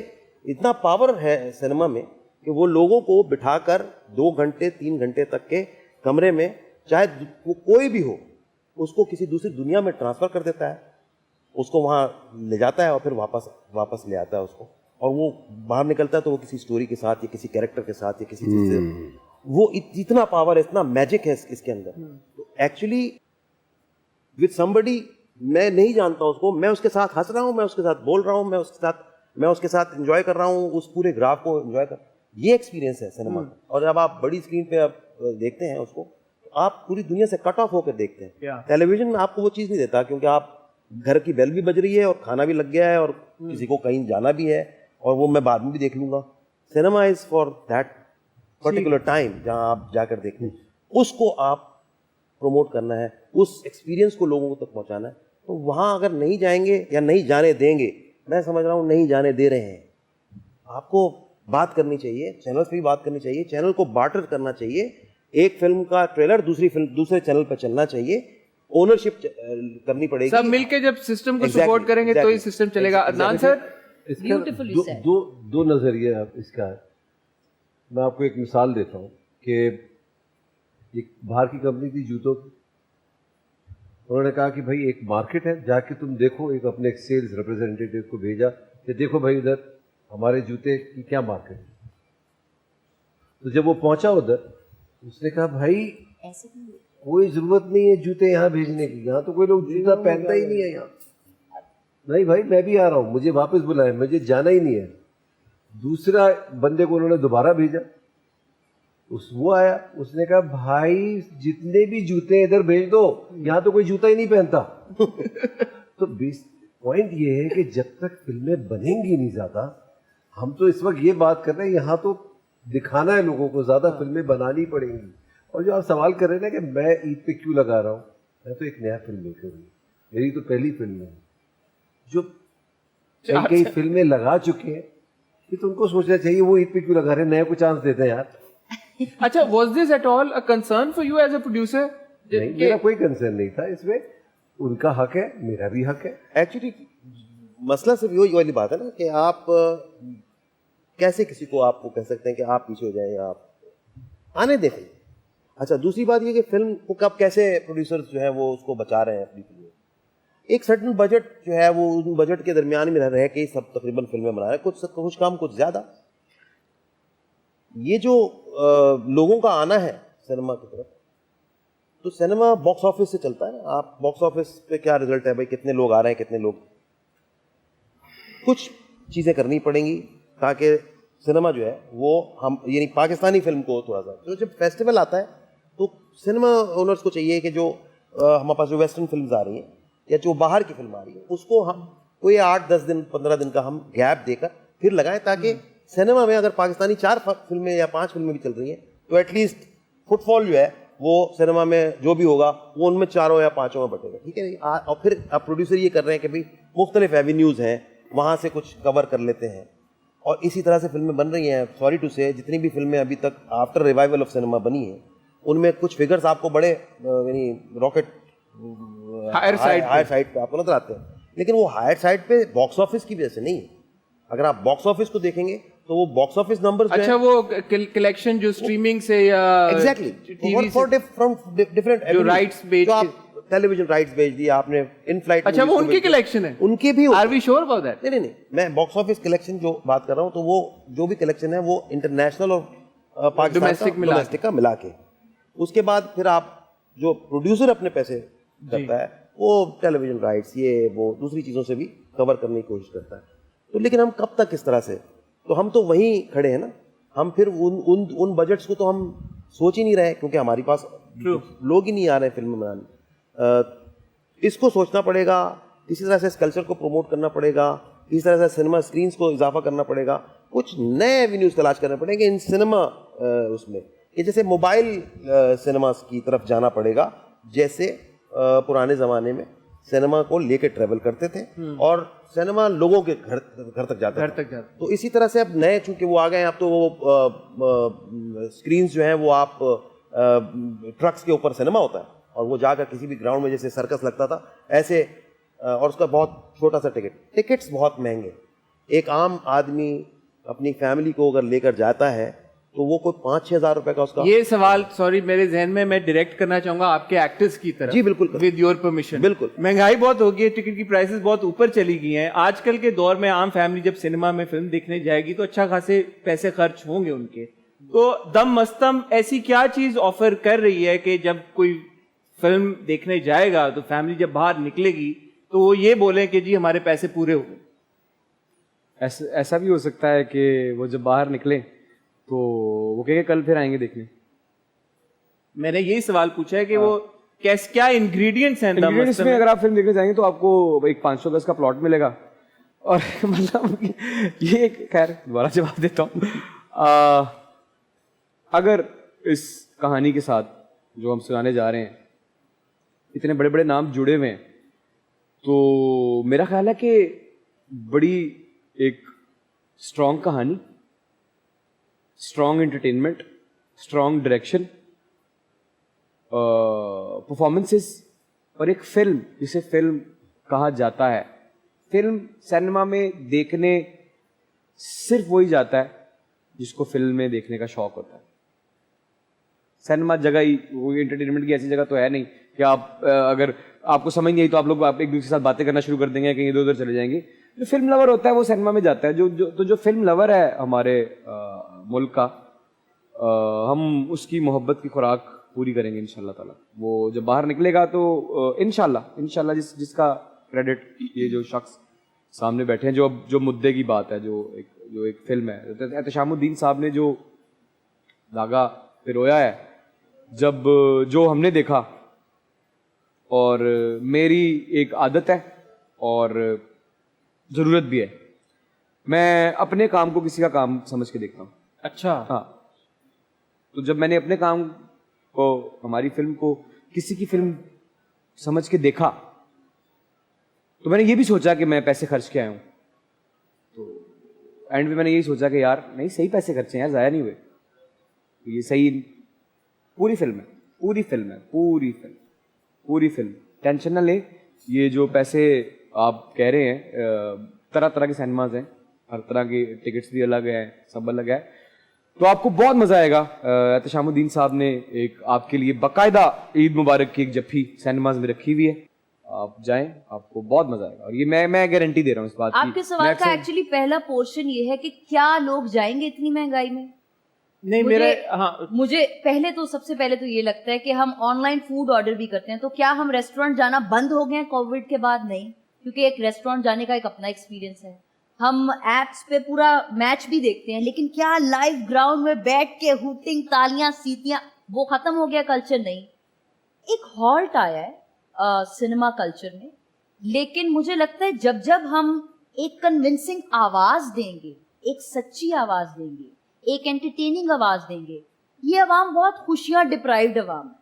इतना पावर है सिनेमा में कि वो लोगों को बिठाकर 2 घंटे 3 घंटे तक के कमरे में, चाहे वो कोई भी हो, उसको किसी दूसरी दुनिया में ट्रांसफ़र कर देता है, उसको वहाँ ले जाता है और फिर वापस ले आता है उसको, और वो बाहर निकलता है तो वो किसी स्टोरी के साथ या किसी कैरेक्टर के साथ या किसी चीज़ से, वो इतना पावर है, इतना मैजिक है इसके अंदर। तो एक्चुअली विद समबडी, मैं नहीं जानता उसको, मैं उसके साथ हंस रहा हूँ, मैं उसके साथ बोल रहा हूँ, मैं उसके साथ एंजॉय कर रहा हूँ, उस पूरे ग्राफ को एंजॉय कर, ये एक्सपीरियंस है सिनेमा का। और जब आप बड़ी स्क्रीन पे आप देखते हैं उसको, आप पूरी दुनिया से कट ऑफ होकर देखते हैं। टेलीविजन में आपको वो चीज़ नहीं देता, क्योंकि आप घर की बेल भी बज रही है और खाना भी लग गया है और किसी को कहीं जाना भी है और वो मैं बाद में भी देख लूंगा। Cinema is for that particular time जहां आप जाकर देखते हैं, उसको आप प्रमोट करना है, उस एक्सपीरियंस को लोगों तक पहुंचाना है। तो वहां अगर नहीं जाएंगे या नहीं जाने देंगे, मैं समझ रहा हूँ नहीं जाने दे रहे हैं। आपको बात करनी चाहिए, चैनल्स पे भी बात करनी चाहिए, चैनल को बार्टर करना चाहिए, एक फिल्म का ट्रेलर दूसरे चैनल पर चलना चाहिए, ओनरशिप करनी पड़ेगी। सब मिलके जब सिस्टम को सपोर्ट करेंगे तो ही सिस्टम चलेगा। अदनान सर, इसका दो नजरिए इसका है। मैं आपको एक मिसाल देता हूँ कि एक बाहर की कंपनी थी जूतों की, उन्होंने कहा कि भाई एक मार्केट है, जाके तुम देखो, एक अपने एक सेल्स रिप्रेजेंटेटिव को भेजा कि देखो भाई उधर हमारे जूते की क्या मार्केट है। तो जब वो पहुंचा उधर, उसने कहा भाई कोई जरूरत नहीं है जूते यहाँ भेजने की, यहाँ तो कोई लोग जूता पहनता ही नहीं है यहाँ। नहीं भाई मैं भी आ रहा हूँ, मुझे वापस बुलाया, मुझे जाना ही नहीं है। दूसरा बंदे को उन्होंने दोबारा भेजा, वो आया, उसने कहा भाई जितने भी जूते इधर भेज दो, यहाँ तो कोई जूता ही नहीं पहनता। तो पॉइंट ये है कि जब तक फिल्में बनेंगी नहीं ज्यादा, हम तो इस वक्त ये बात कर रहे हैं, यहाँ तो दिखाना है लोगों को, ज्यादा फिल्में बनानी पड़ेंगी। और जो आप सवाल कर रहे हैं ना कि मैं ईद पे क्यों लगा रहा हूँ, मैं तो एक नया फिल्म मेकर हूँ, मेरी तो पहली फिल्म है। जो कई फिल्में लगा चुके हैं, कि तो उनको सोचना चाहिए वो ईद पे क्यों लगा रहे हैं, नए को चांस देते हैं यार। अच्छा, was this at all a concern for you as a producer? नहीं, मेरा कोई कंसर्न नहीं था इसमें, उनका हक है, मेरा भी हक है। एक्चुअली मसला सिर्फ वही वाली बात है ना कि आप कैसे किसी को आपको कह सकते हैं कि आप पीछे हो जाएं या आप आने दें। अच्छा, दूसरी बात ये कि फिल्म को कब कैसे प्रोड्यूसर्स जो है वो उसको बचा रहे हैं अपनी फिल्म। एक सर्टन बजट जो है वो उन बजट के दरमियान में रह के सब तकरीबन फिल्में बना रहे हैं, कुछ कम कुछ ज़्यादा। ये जो लोगों का आना है सिनेमा की तरफ, तो सिनेमा बॉक्स ऑफिस से चलता है। आप बॉक्स ऑफिस पे क्या रिजल्ट है भाई, कितने लोग आ रहे हैं, कितने लोग। कुछ चीज़ें करनी पड़ेंगी ताकि सिनेमा जो है वो हम यानी पाकिस्तानी फिल्म को थोड़ा सा, तो जब फेस्टिवल आता है तो सिनेमा ओनर्स को चाहिए कि जो हमारे पास जो वेस्टर्न फिल्म्स आ रही हैं या जो बाहर की फिल्म आ रही है, उसको हम कोई 8-10 दिन 15 दिन का हम गैप देकर फिर लगाएं, ताकि सिनेमा में अगर पाकिस्तानी 4 फिल्में या 5 फिल्में भी चल रही हैं तो एटलीस्ट फुटफॉल जो है वो सिनेमा में जो भी होगा वो उनमें 4 या 5 में बटेगा। ठीक है। और फिर अब प्रोड्यूसर ये कर रहे हैं कि भाई मुख्तलिफ एवेन्यूज़ हैं, वहाँ से कुछ कवर कर लेते हैं, और इसी तरह से फिल्में बन रही हैं। सॉरी टू से, जितनी भी फिल्में अभी तक आफ्टर रिवाइवल ऑफ सिनेमा बनी हैं, उनमें कुछ फिगर्स आपको बड़े यानी रॉकेट हायर साइड पे आपको नजर आते हैं, लेकिन वो हायर साइड पे बॉक्स ऑफिस की वजह से नहीं है। अगर आप बॉक्स ऑफिस को देखेंगे तो वो बॉक्स ऑफिस नंबर्स, अच्छा वो कलेक्शन जो स्ट्रीमिंग से या एग्जैक्टली फ्रॉम डिफरेंट जो राइट्स बेच, टेलीविजन राइट्स बेच दिया आपने, इन फ्लाइट। अच्छा, वो उनकी कलेक्शन है, उनके भी। Are we sure about that? नहीं, मैं बॉक्स ऑफिस कलेक्शन जो बात कर रहा हूँ, तो वो जो भी कलेक्शन है वो इंटरनेशनल और डोमेस्टिक का मिला के, उसके बाद फिर आप जो प्रोड्यूसर अपने पैसे करता है वो टेलीविजन राइट्स ये वो दूसरी चीज़ों से भी कवर करने की कोशिश करता है। तो लेकिन हम कब तक इस तरह से, तो हम तो वहीं खड़े हैं ना, हम फिर उन बजट्स को तो हम सोच ही नहीं रहे, क्योंकि हमारे पास लोग ही नहीं आ रहे हैं फिल्म बनाने। इसको सोचना पड़ेगा, किसी तरह से इस कल्चर को प्रमोट करना पड़ेगा, किसी तरह से सिनेमा स्क्रीन्स को इजाफा करना पड़ेगा, कुछ नए एवेन्यूज़ तलाश करने पड़ेंगे इन सिनेमा उसमें, कि जैसे मोबाइल सिनेमास की तरफ जाना पड़ेगा, जैसे पुराने ज़माने में सिनेमा को लेके ट्रेवल करते थे और सिनेमा लोगों के घर तक जाता था। तो इसी तरह से अब नए चूंकि वो आ गए हैं, अब तो वो स्क्रीन्स जो हैं वो आप ट्रक्स के ऊपर सिनेमा होता है और वो जाकर किसी भी ग्राउंड में जैसे सर्कस लगता था ऐसे, और उसका बहुत छोटा सा टिकट्स बहुत महंगे। एक आम आदमी अपनी फैमिली को अगर लेकर जाता है तो वो कोई 5-6 हज़ार रुपए का उसका। ये सवाल सॉरी मेरे जहन में मैं डायरेक्ट करना चाहूंगा आपके एक्टर्स की तरफ। जी, बिल्कुल करें। With your permission. बिल्कुल। महंगाई बहुत हो गई है, टिकट की प्राइसेस बहुत ऊपर चली गई हैं। आजकल के दौर में आम फैमिली जब सिनेमा में फिल्म देखने जाएगी तो अच्छा खासे पैसे खर्च होंगे उनके। तो दम मस्तम ऐसी क्या चीज ऑफर कर रही है कि जब कोई फिल्म देखने जाएगा तो फैमिली जब बाहर निकलेगी तो वो ये बोले कि जी हमारे पैसे पूरे हो गए। ऐसा भी हो सकता है कि वो जब बाहर निकले तो वो कहेंगे कल फिर आएंगे देखने। मैंने यही सवाल पूछा है कि वो क्या इंग्रेडिएंट्स हैं दम इंग्रेडिएंट्स मस्तम में में? अगर आप फिल्म देखने जाएंगे तो आपको एक 500 गज का प्लॉट मिलेगा और मतलब ये खैर दोबारा जवाब देता हूँ। अगर इस कहानी के साथ जो हम सुनाने जा रहे हैं इतने बड़े बड़े नाम जुड़े हुए हैं तो मेरा ख्याल है कि बड़ी एक स्ट्रॉन्ग कहानी, strong entertainment, strong direction, performances और एक फिल्म जिसे फिल्म कहा जाता है। फिल्म सिनेमा में देखने सिर्फ वही जाता है जिसको फिल्म में देखने का शौक होता है। सिनेमा जगह ही वो एंटरटेनमेंट की ऐसी जगह तो है नहीं कि आप अगर आपको समझ नहीं आई तो आप एक दूसरे के साथ बातें करना शुरू कर देंगे, कहीं इधर उधर चले जाएंगे। जो फिल्म लवर होता है वो सिनेमा में जाता है। जो फिल्म लवर है हमारे मुल्क का, हम उसकी मोहब्बत की खुराक पूरी करेंगे इंशाल्लाह ताला। वो जब बाहर निकलेगा तो इंशाल्लाह जिसका क्रेडिट ये जो शख्स सामने बैठे हैं, जो मुद्दे की बात है, जो एक फिल्म है, एहतशामुद्दीन साहब ने जो धागा पिरोया है, जब जो हमने देखा, और मेरी एक आदत है और ज़रूरत भी है, मैं अपने काम को किसी का काम समझ के देखता हूँ। अच्छा। हाँ, तो जब मैंने अपने काम को, हमारी फिल्म को किसी की फिल्म समझ के देखा तो मैंने ये भी सोचा कि मैं पैसे खर्च के आया हूँ। तो एंड में मैंने यही सोचा कि यार नहीं, सही पैसे खर्चे यार, ज़ाया नहीं हुए। ये सही पूरी फिल्म है, पूरी फिल्म टेंशन ना ले। ये जो पैसे आप कह रहे हैं, तरह तरह के सिनेमाज हैं, हर तरह के टिकट्स भी अलग हैं, सब अलग है, तो आपको बहुत मजा आएगा। एहतशामुद्दीन साहब ने एक आपके लिए बाकायदा ईद मुबारक की एक जफ्फी सिनेमाज में रखी हुई है, आप जाएं, आपको बहुत मजा आएगा। और ये मैं गारंटी दे रहा हूँ इस बात की। आपके सवाल का एक्चुअली पहला पोर्शन ये है कि क्या लोग जाएंगे इतनी महंगाई में? नहीं, मुझे पहले तो सबसे पहले तो ये लगता है कि हम ऑनलाइन फूड ऑर्डर भी करते हैं, तो क्या हम रेस्टोरेंट जाना बंद हो गए हैं कोविड के बाद? नहीं, क्योंकि एक रेस्टोरेंट जाने का एक अपना एक्सपीरियंस है। हम एप्स पे पूरा मैच भी देखते हैं, लेकिन क्या लाइव ग्राउंड में बैठ के हुटिंग, तालियां, सीटियां, वो खत्म हो गया कल्चर? नहीं, एक हॉल्ट आया है सिनेमा कल्चर में। लेकिन मुझे लगता है जब जब हम एक कन्विंसिंग आवाज देंगे, एक सच्ची आवाज देंगे, एक एंटरटेनिंग आवाज देंगे, ये अवाम बहुत खुशियां डिप्राइव्ड अवाम है,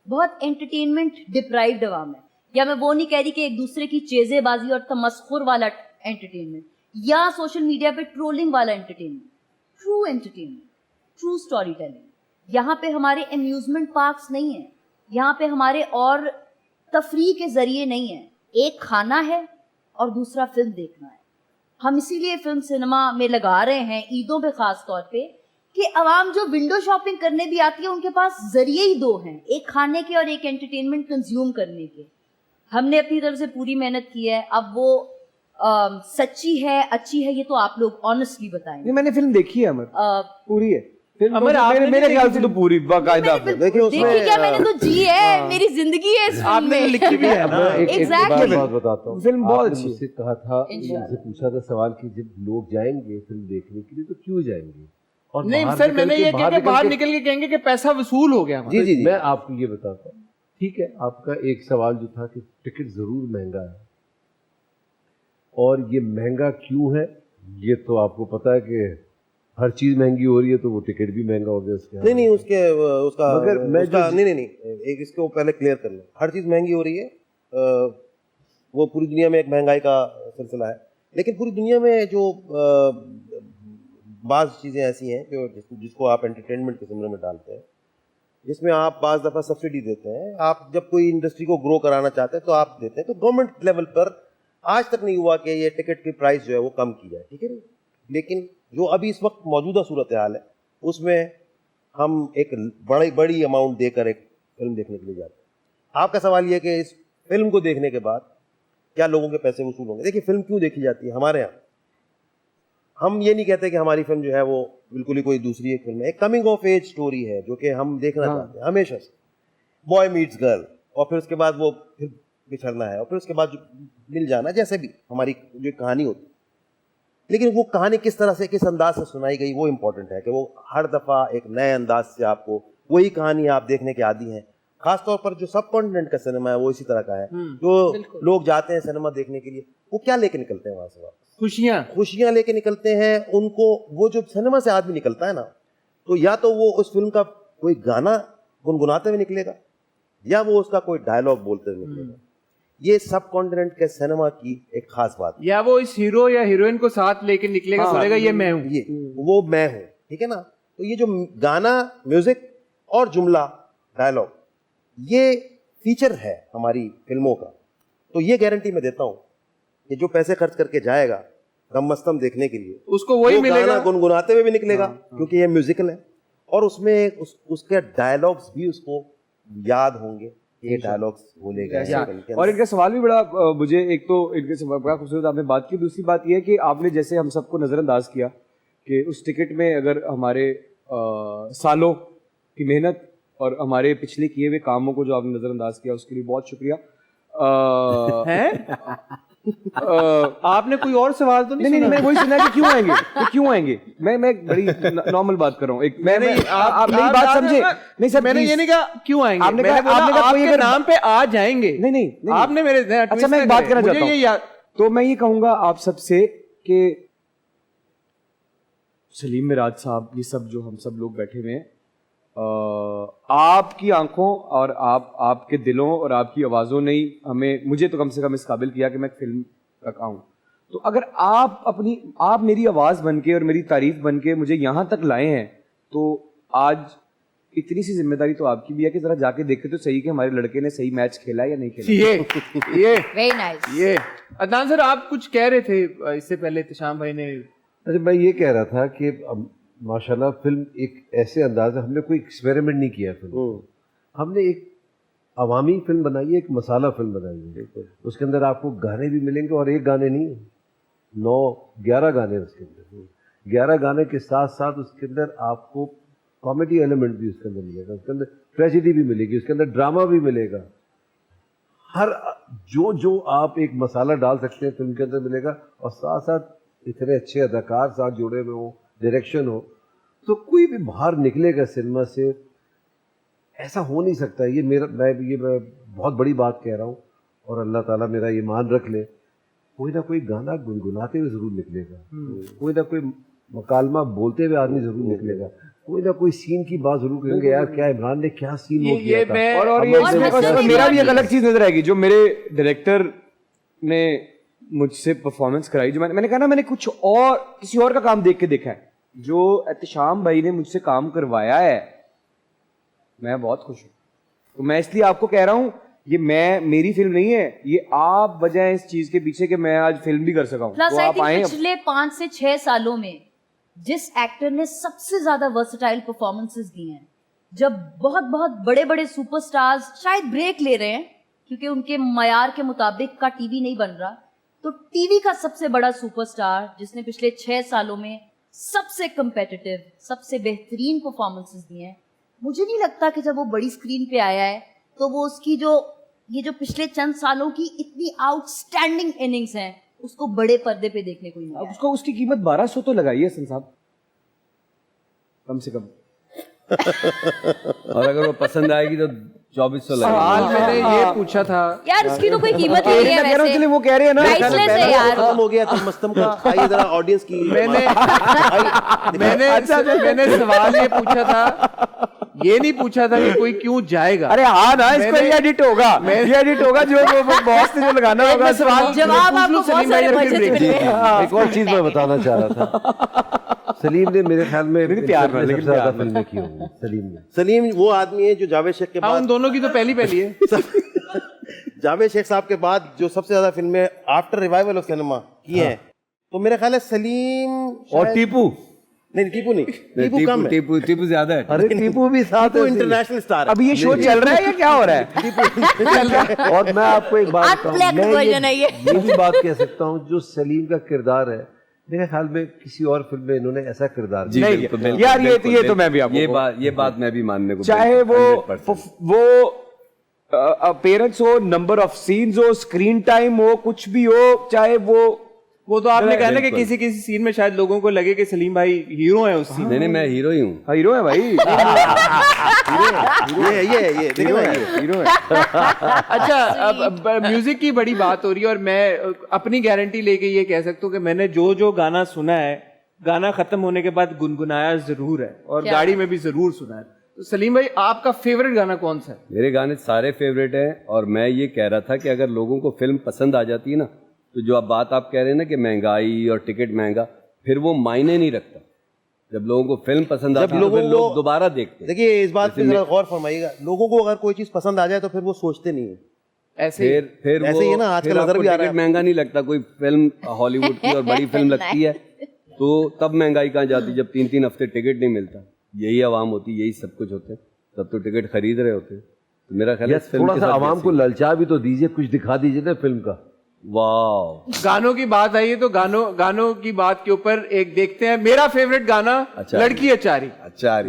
बहुत एंटरटेनमेंट डिप्राइव्ड अवाम है। या मैं वो नहीं कह रही कि एक दूसरे की चेजेबाजी और तमस्खुर वाला एंटरटेनमेंट या सोशल मीडिया पे ट्रोलिंग वाला entertainment, entertainment, true story telling. यहाँ पे हमारे अम्यूजमेंट पार्क्स नहीं है, यहाँ पे हमारे और तफरीह के जरिए नहीं है। एक खाना है और दूसरा फिल्म देखना है। हम इसीलिए फिल्म सिनेमा में लगा रहे हैं ईदों पे खास तौर पे कि अवाम जो विंडो शॉपिंग करने भी आती है उनके पास जरिए ही दो हैं, एक खाने के और एक एंटरटेनमेंट कंज्यूम करने के। हमने अपनी तरफ से पूरी मेहनत की है, अब वो सच्ची है, अच्छी है, ये तो आप लोग ऑनेस्टली बताएं। नहीं, मैंने फिल्म देखी है अमर, पूरी है फिल्म। अमर, आपने मेरे ख्याल से तो पूरी बाकायदा। देखिए देखी क्या, मैंने तो जी है, मेरी जिंदगी है इस फिल्म आपने में। लिखी भी है ना। Exactly. बात बताता हूँ। फिल्म बहुत आपने अच्छी है। मुझसे कहा था, इंशाल्लाह। मुझसे पूछा था सवाल कि जब लोग जाएंगे फिल्म देखने के लिए तो क्यों जाएंगे? और नहीं बाहर सर, निकल मैंने के- ये कहा कि बाहर निकल के कहेंगे कि पैसा वसूल हो गया हमारा। जी। मैं आपको ये बताता हूँ, ठीक है, आपका एक सवाल जो था कि टिकट जरूर महंगा है, और ये महंगा क्यों है ये तो आपको पता है कि हर चीज महंगी हो रही है, तो वो टिकट भी महंगा हो गया उसके। नहीं, उसका मगर मैं उसका जो- नहीं, एक इसको पहले क्लियर कर लें। हर चीज़ महंगी हो रही है, वो पूरी दुनिया में एक महंगाई का सिलसिला है, लेकिन पूरी दुनिया में जो बाज़ चीज़ें ऐसी हैं जो जिसको आप एंटरटेनमेंट के ज़मरे में डालते हैं, जिसमें आप बाज़ दफ़ा सब्सिडी देते हैं। आप जब कोई इंडस्ट्री को ग्रो कराना चाहते हैं तो आप देते हैं। तो गवर्नमेंट लेवल पर आज तक नहीं हुआ कि ये टिकट की प्राइस जो है वो कम की जाए, ठीक है। लेकिन जो अभी इस वक्त मौजूदा सूरत हाल है उसमें हम एक बड़ी अमाउंट देकर एक फिल्म देखने के लिए जाते हैं। आपका सवाल ये है कि इस फिल्म को देखने के बाद क्या लोगों के पैसे वसूल होंगे। देखिए, फिल्म क्यों देखी जाती है हमारे यहाँ, हम ये नहीं कहते कि हमारी फिल्म जो है वो बिल्कुल ही कोई दूसरी एक फिल्म है, एक कमिंग ऑफ एज स्टोरी है जो कि हम देखना चाहते हैं हमेशा से। बॉय मीट्स गर्ल, और फिर उसके बाद वो फिर बिछड़ना है, और फिर उसके बाद जो मिल जाना, जैसे भी हमारी जो कहानी होती है। लेकिन वो कहानी किस तरह से, किस अंदाज से सुनाई गई, वो इंपॉर्टेंट है कि वो हर दफ़ा एक नए अंदाज से आपको वही कहानी आप देखने के आदी हैं। खासतौर पर जो सब कॉन्टिनेंट का सिनेमा है वो इसी तरह का है। जो लोग जाते हैं सिनेमा देखने के लिए, वो क्या लेके निकलते हैं वहां से वापस? खुशियां लेके निकलते हैं। उनको वो जो सिनेमा से आदमी निकलता है ना, तो या तो वो उस फिल्म का कोई गाना गुनगुनाते हुए निकलेगा, या वो उसका कोई डायलॉग बोलते हुए निकलेगा। ये सब कॉन्टिनेंट के सिनेमा की एक खास बात है। या वो इस हीरो या हीरोइन को साथ लेके निकलेगा, बोलेगा ये मैं हूं, ये वो मैं हूं, ठीक है ना। तो ये जो गाना, म्यूजिक और जुमला, डायलॉग, ये फीचर है हमारी फिल्मों का। तो ये गारंटी मैं देता हूं कि जो पैसे खर्च करके जाएगा दम मस्तम देखने के लिए, उसको वही मिलेगा, गाना गुनगुनाते हुए भी निकलेगा, क्योंकि ये म्यूजिकल है, और उसमें उसके डायलॉग्स भी उसको याद होंगे, ये डायलॉग्स बोलेगा। और इनका सवाल भी बड़ा मुझे, एक तो इनके सवाल बड़ा खूबसूरत आपने बात की, दूसरी बात यह है कि आपने जैसे हम सबको नज़रअंदाज किया कि उस टिकट में अगर हमारे सालों की मेहनत और हमारे पिछले किए हुए कामों को जो आपने नज़रअंदाज किया, उसके लिए बहुत शुक्रिया। आपने कोई और सवाल तो नहीं, मैं वही सुना कि क्यों आएंगे, कि क्यों आएंगे। मैं बड़ी नॉर्मल बात कर रहा हूँ। एक आप मेरी बात समझे नहीं सर, मैंने ये नहीं कहा क्यों आएंगे, आपने मैंने कहा बोला आपके नाम पे आ जाएंगे। नहीं आपने मेरे, अच्छा मैं एक बात करना चाहता हूँ, तो मैं ये कहूंगा आप सबसे कि सलीम मिराज साहब, ये सब जो हम सब लोग बैठे हुए हैं, आपकी आंखों और आपके दिलों और आपकी आवाज़ों ने ही मुझे तो कम से कम इस काबिल किया कि मैं फिल्म तक आऊँ। तो अगर आप मेरी आवाज़ बन के और मेरी तारीफ बन के मुझे यहाँ तक लाए हैं, तो आज इतनी सी जिम्मेदारी तो आपकी भी है कि जरा जाके देखे तो सही कि हमारे लड़के ने सही मैच खेला या नहीं खेला। ये वेरी नाइस। ये अदनान सर, आप कुछ कह रहे थे इससे पहले, इत्तेशाम भाई ने। अरे मैं ये कह रहा था कि माशाल्लाह फिल्म एक ऐसे अंदाज है, हमने कोई एक्सपेरिमेंट नहीं किया फिल्म, हमने एक अवामी फिल्म बनाई है, एक मसाला फिल्म बनाई है। उसके अंदर आपको गाने भी मिलेंगे, और एक गाने नहीं, 9-11 गाने उसके अंदर। 11 गाने के साथ साथ उसके अंदर आपको कॉमेडी एलिमेंट भी उसके अंदर मिलेगा, उसके अंदर ट्रेजेडी भी मिलेगी, उसके अंदर ड्रामा भी मिलेगा। हर जो आप एक मसाला डाल सकते हैं फिल्म के अंदर मिलेगा, और साथ साथ इतने अच्छे अदाकार साथ जुड़े हुए हो, डायरेक्शन हो, तो कोई भी बाहर निकलेगा सिनेमा से, ऐसा हो नहीं सकता। मैं बहुत बड़ी बात कह रहा हूँ, और अल्लाह ताला मेरा ईमान रख ले, कोई ना कोई गाना गुनगुनाते हुए जरूर निकलेगा, कोई ना कोई मकालमा बोलते हुए आदमी जरूर निकलेगा, कोई ना कोई सीन की बात जरूर करेंगे, यार क्या इमरान ने क्या सीन वो किया था। और ये मेरा भी एक अलग चीज नजर आएगी, जो मेरे डायरेक्टर ने मुझसे परफॉर्मेंस कराई, जो मैंने कहा ना, मैंने कुछ और किसी और का काम देख के देखा है, जो एहतिशाम भाई ने मुझसे काम करवाया है, मैं बहुत खुश हूँ। तो मैं इसलिए आपको कह रहा हूँ, ये मेरी फिल्म नहीं है, ये आप वजह है इस चीज के पीछे कि मैं आज फिल्म भी कर सका हूँ। प्लस आई थिंक पिछले 5 से 6 सालों में जिस एक्टर ने सबसे ज्यादा वर्सेटाइल परफॉर्मेंसेस दी हैं, जब बहुत बहुत बड़े बड़े सुपरस्टार्स शायद ब्रेक ले रहे हैं क्योंकि उनके मयार के मुताबिक का टीवी नहीं बन रहा, तो टीवी का सबसे बड़ा सुपरस्टार जिसने पिछले 6 सालों में सबसे कंपेटिटिव, सबसे बेहतरीन परफॉर्मेंसेस दिए हैं, मुझे नहीं लगता कि जब वो बड़ी स्क्रीन पे आया है तो वो उसकी जो पिछले चंद सालों की इतनी आउटस्टैंडिंग इनिंग्स हैं, उसको बड़े पर्दे पे देखने को ही नहीं। उसको उसकी कीमत 1200 तो लगाई है सन साहब, कम से कम। और अगर वो पसंद आएगी तो 2400 सवाल मैंने ये पूछा था यार, उसकी तो कोई कीमत ही नहीं है वैसे, वो कह रहे हैं ना, प्राइसलेस है यार। खत्म हो गया तो मस्तम का। आइए जरा ऑडियंस की मैंने सवाल ये पूछा था, ये नहीं पूछा था कि कोई क्यों जाएगा। अरे हाँ ना, इसको ये एडिट होगा, ये एडिट होगा, जो बॉस ने जो लगाना होगा। सवाल जवाब आपको बहुत सारे बजट मिले। एक और चीज मैं बताना चाह रहा था, सलीम ने मेरे ख्याल में सबसे ज्यादा फिल्में की होंगी। सलीम वो आदमी है जो जावेद शेख के उन बाद, दोनों की तो पहली है। जावेद शेख साहब के बाद जो सबसे ज्यादा फिल्में आफ्टर रिवाइवल ऑफ सिनेमा की हैं, तो मेरा ख्याल है सलीम और शायद- टीपू। नहीं टीपू नहीं, टीपू कम है, टीपू ज्यादा है। अरे टीपू भी साथ टीपू है उसी में। इंटरनेशनल स्टार है। अभी ये शो चल रहा है या क्या हो रहा है? और मैं आपको एक बात बताऊं, Unplugged मैं version है ये। ये भी बात कह सकता हूँ, जो सलीम का किरदार है मेरे ख्याल में किसी और फिल्म में इन्होंने ऐसा किरदार जी, नहीं, बिल्कुल, बिल्कुल, यार, ये बिल्कुल, तो मैं भी आपको ये बात मैं भी मानने को चाहे वो 100%। वो पेरेंट्स हो, नंबर ऑफ सीन्स हो, स्क्रीन टाइम हो, कुछ भी हो, चाहे वो तो आपने कहा ना कि बिल्कुल। किसी किसी सीन में शायद लोगों को लगे कि सलीम भाई हीरो हैं उस सीन नहीं नहीं, मैं हीरो ही हूँ। हीरो है भाई। ये देखिए ना, ये हीरो है। अच्छा, अब म्यूजिक की बड़ी बात हो रही है और मैं अपनी गारंटी लेके ये कह सकता हूँ कि मैंने जो गाना सुना है, गाना खत्म होने के बाद गुनगुनाया जरूर है और क्या? गाड़ी में भी जरूर सुना है। तो सलीम भाई, आपका फेवरेट गाना कौन सा है? मेरे गाने सारे फेवरेट हैं और मैं ये कह रहा था कि अगर लोगों को फिल्म पसंद आ जाती है ना, तो जो आप बात आप कह रहे हैं ना कि महंगाई और टिकट महंगा, फिर वो मायने नहीं रखता। जब लोगों को फिल्म पसंद आती है तो लोगों फिर लोग को- दोबारा देखते हैं। देखिए इस बात पे जरा गौर फरमाइएगा, लोगों को अगर कोई चीज पसंद आ जाए तो फिर वो सोचते नहीं है। ऐसे ही? फिर ऐसे ही है ना, आजकल फिर नजर आपको भी आ रहा है। टिकट महंगा नहीं लगता। कोई फिल्म हॉलीवुड की और बड़ी फिल्म लगती है तो तब महंगाई कहाँ जाती, जब 3-3 हफ्ते टिकट नहीं मिलता। यही आवाम होती, यही सब कुछ होते, तब तो टिकट खरीद रहे होते। तो मेरा ख्याल है या इस फिल्म थोड़ा के सा साथ आवाम ऐसे को ही। ललचा भी तो दीजिए, कुछ दिखा दीजिए ना फिल्म का। वाह, गानों की बात आई है तो गानों की बात के ऊपर एक देखते हैं। मेरा फेवरेट गाना अच्छा। लड़की अचारी। अच्छा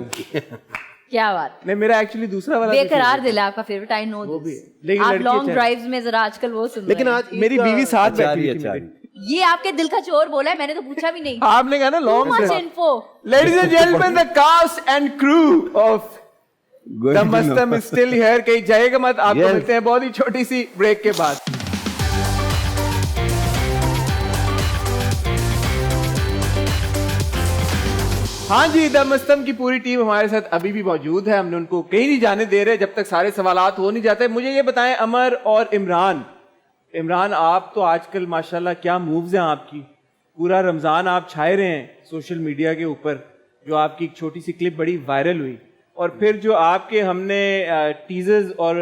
क्या बात, नहीं, मेरा एक्चुअली दूसरा वाला भी बेकरार दिल है आपका फेवरेट, आई नो भी दिस। है। लेकिन आप लड़की लॉन्ग अच्छा है। ड्राइव्स में जरा आजकल वो सुन लेकिन रहे हैं। आज मेरी बीवी साथ बैठी अचारी हुई थी मेरे। अचारी। ये आपके दिल का चोर बोला है, मैंने तो पूछा भी नहीं। आपने कहा ना Too long much info. Ladies and gentleman, the cast and crew of the Mastam still here. कहीं जाएगा मत, आपको Yes. मिलते हैं बहुत ही छोटी सी ब्रेक के बाद। हाँ जी, द मस्तम की पूरी टीम हमारे साथ अभी भी मौजूद है। हमने उनको कहीं नहीं जाने दे रहे जब तक सारे सवालात हो नहीं जाते। मुझे ये बताएं अमर और इमरान, आप तो आजकल माशाल्लाह क्या मूव्स हैं आपकी। पूरा रमजान आप छाए रहे हैं सोशल मीडिया के ऊपर। जो आपकी एक छोटी सी क्लिप बड़ी वायरल हुई और फिर जो आपके हमने टीजर्स और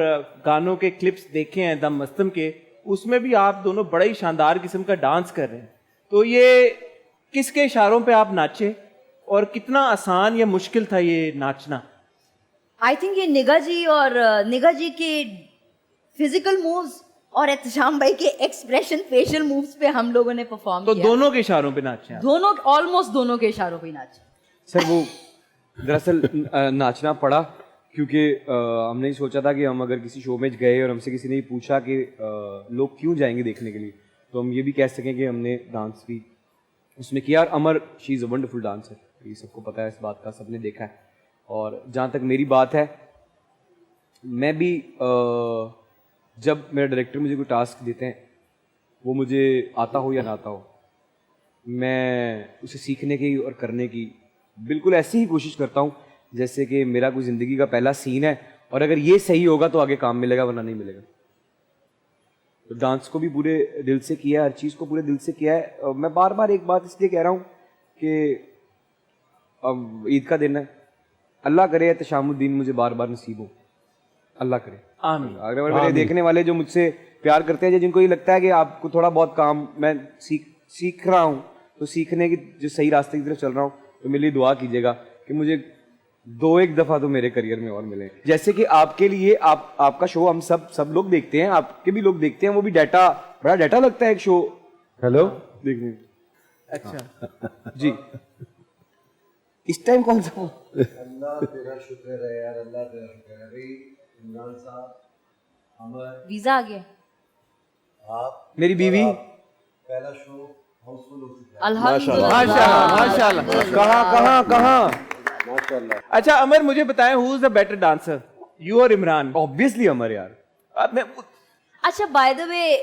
गानों के क्लिप्स देखे हैं द मस्तम के, उसमें भी आप दोनों बड़ा ही शानदार किस्म का डांस कर रहे हैं। तो ये किसके इशारों पे आप नाचे और कितना आसान या मुश्किल था ये नाचना? आई थिंक ये निगा जी के फिजिकल मूव्स और एहतशाम भाई के एक्सप्रेशन फेशियल मूव्स पे हम लोगों ने परफॉर्म तो किया। दोनों के इशारों पे नाचे आप? दोनों ऑलमोस्ट दोनों के इशारों पे ही नाचे। सर वो दरअसल नाचना पड़ा क्योंकि हमने ही सोचा था कि हम अगर किसी शो में गए और हमसे किसी ने पूछा कि लोग क्यों जाएंगे देखने के लिए, तो हम ये भी कह सकें कि हमने डांस भी उसमें किया। और Amar, she is a wonderful dancer, ये सबको पता है, इस बात का सबने देखा है। और जहाँ तक मेरी बात है, मैं भी जब मेरा डायरेक्टर मुझे कोई टास्क देते हैं, वो मुझे आता हो या ना आता हो, मैं उसे सीखने की और करने की बिल्कुल ऐसी ही कोशिश करता हूँ जैसे कि मेरा कोई ज़िंदगी का पहला सीन है और अगर ये सही होगा तो आगे काम मिलेगा, वरना नहीं मिलेगा। तो डांस को भी पूरे दिल से किया है, हर चीज़ को पूरे दिल से किया है। और मैं बार बार एक बात इसलिए कह रहा हूँ कि अब ईद का दिन है, अल्लाह करे एहतशामुद्दीन मुझे बार बार नसीब हो, अल्लाह करे। आमीन। अगर मेरे देखने वाले जो मुझसे प्यार करते हैं, जिनको ये लगता है कि आपको थोड़ा बहुत काम मैं सीख रहा हूँ, तो सीखने की जो सही रास्ते की तरफ चल रहा हूँ, तो मेरे लिए दुआ कीजिएगा कि मुझे 2-1 दफ़ा तो मेरे करियर में और मिले। जैसे कि आपके लिए आपका शो हम सब लोग देखते हैं, आपके भी लोग देखते हैं, वो भी बड़ा डाटा लगता है एक शो हेलो देखने में। अच्छा, जी, इस टाइम कौन सा? अल्लाह तेरा शुक्र है यार, अल्लाह तेरा शुक्र है भाई। इमरान साहब, अमर, वीजा आ गया आप, मेरी बीवी पहला शो हाउसफुल हो चुका है। अल्हम्दुलिल्लाह। माशाल्लाह। कहाँ? माशाल्लाह। अच्छा अमर, मुझे बताएं, who is the better dancer, you और इमरान? ऑब्वियसली अमर यार। अब मैं अच्छा, by the way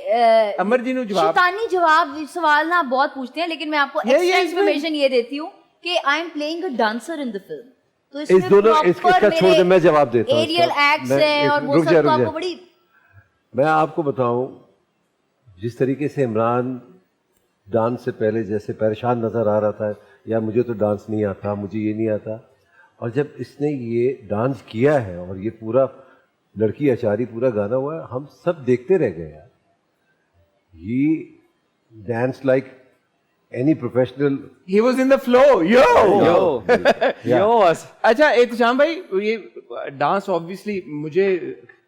Amar ji ने जवाब शैतानी जवाब सवाल ना बहुत पूछते हैं, लेकिन मैं आपको ये एक्स्ट्रा इसमें- इन्फॉर्मेशन ये देती हूँ कि I am playing a dancer in the film. तो इस दोनों इसका छोड़ दे, मैं जवाब देता हूँ एरियल इसका। एक्ट्स मैं- हैं और वो रुक सब जा, तो रुक जा। आपको बड़ी। मैं आपको बताऊं, जिस तरीके से इमरान डांस से पहले जैसे परेशान नज़र आ रहा था, या मुझे तो डांस नहीं आता, मुझे ये नहीं आता, और जब इसने ये डांस किया है और ये पूरा लड़की अचारी पूरा गाना हुआ है, हम सब देखते रह गए यार। He dance like any professional. He was in the flow. Yo. Yo बस अच्छा एहतशाम भाई, ये डांस ऑब्वियसली मुझे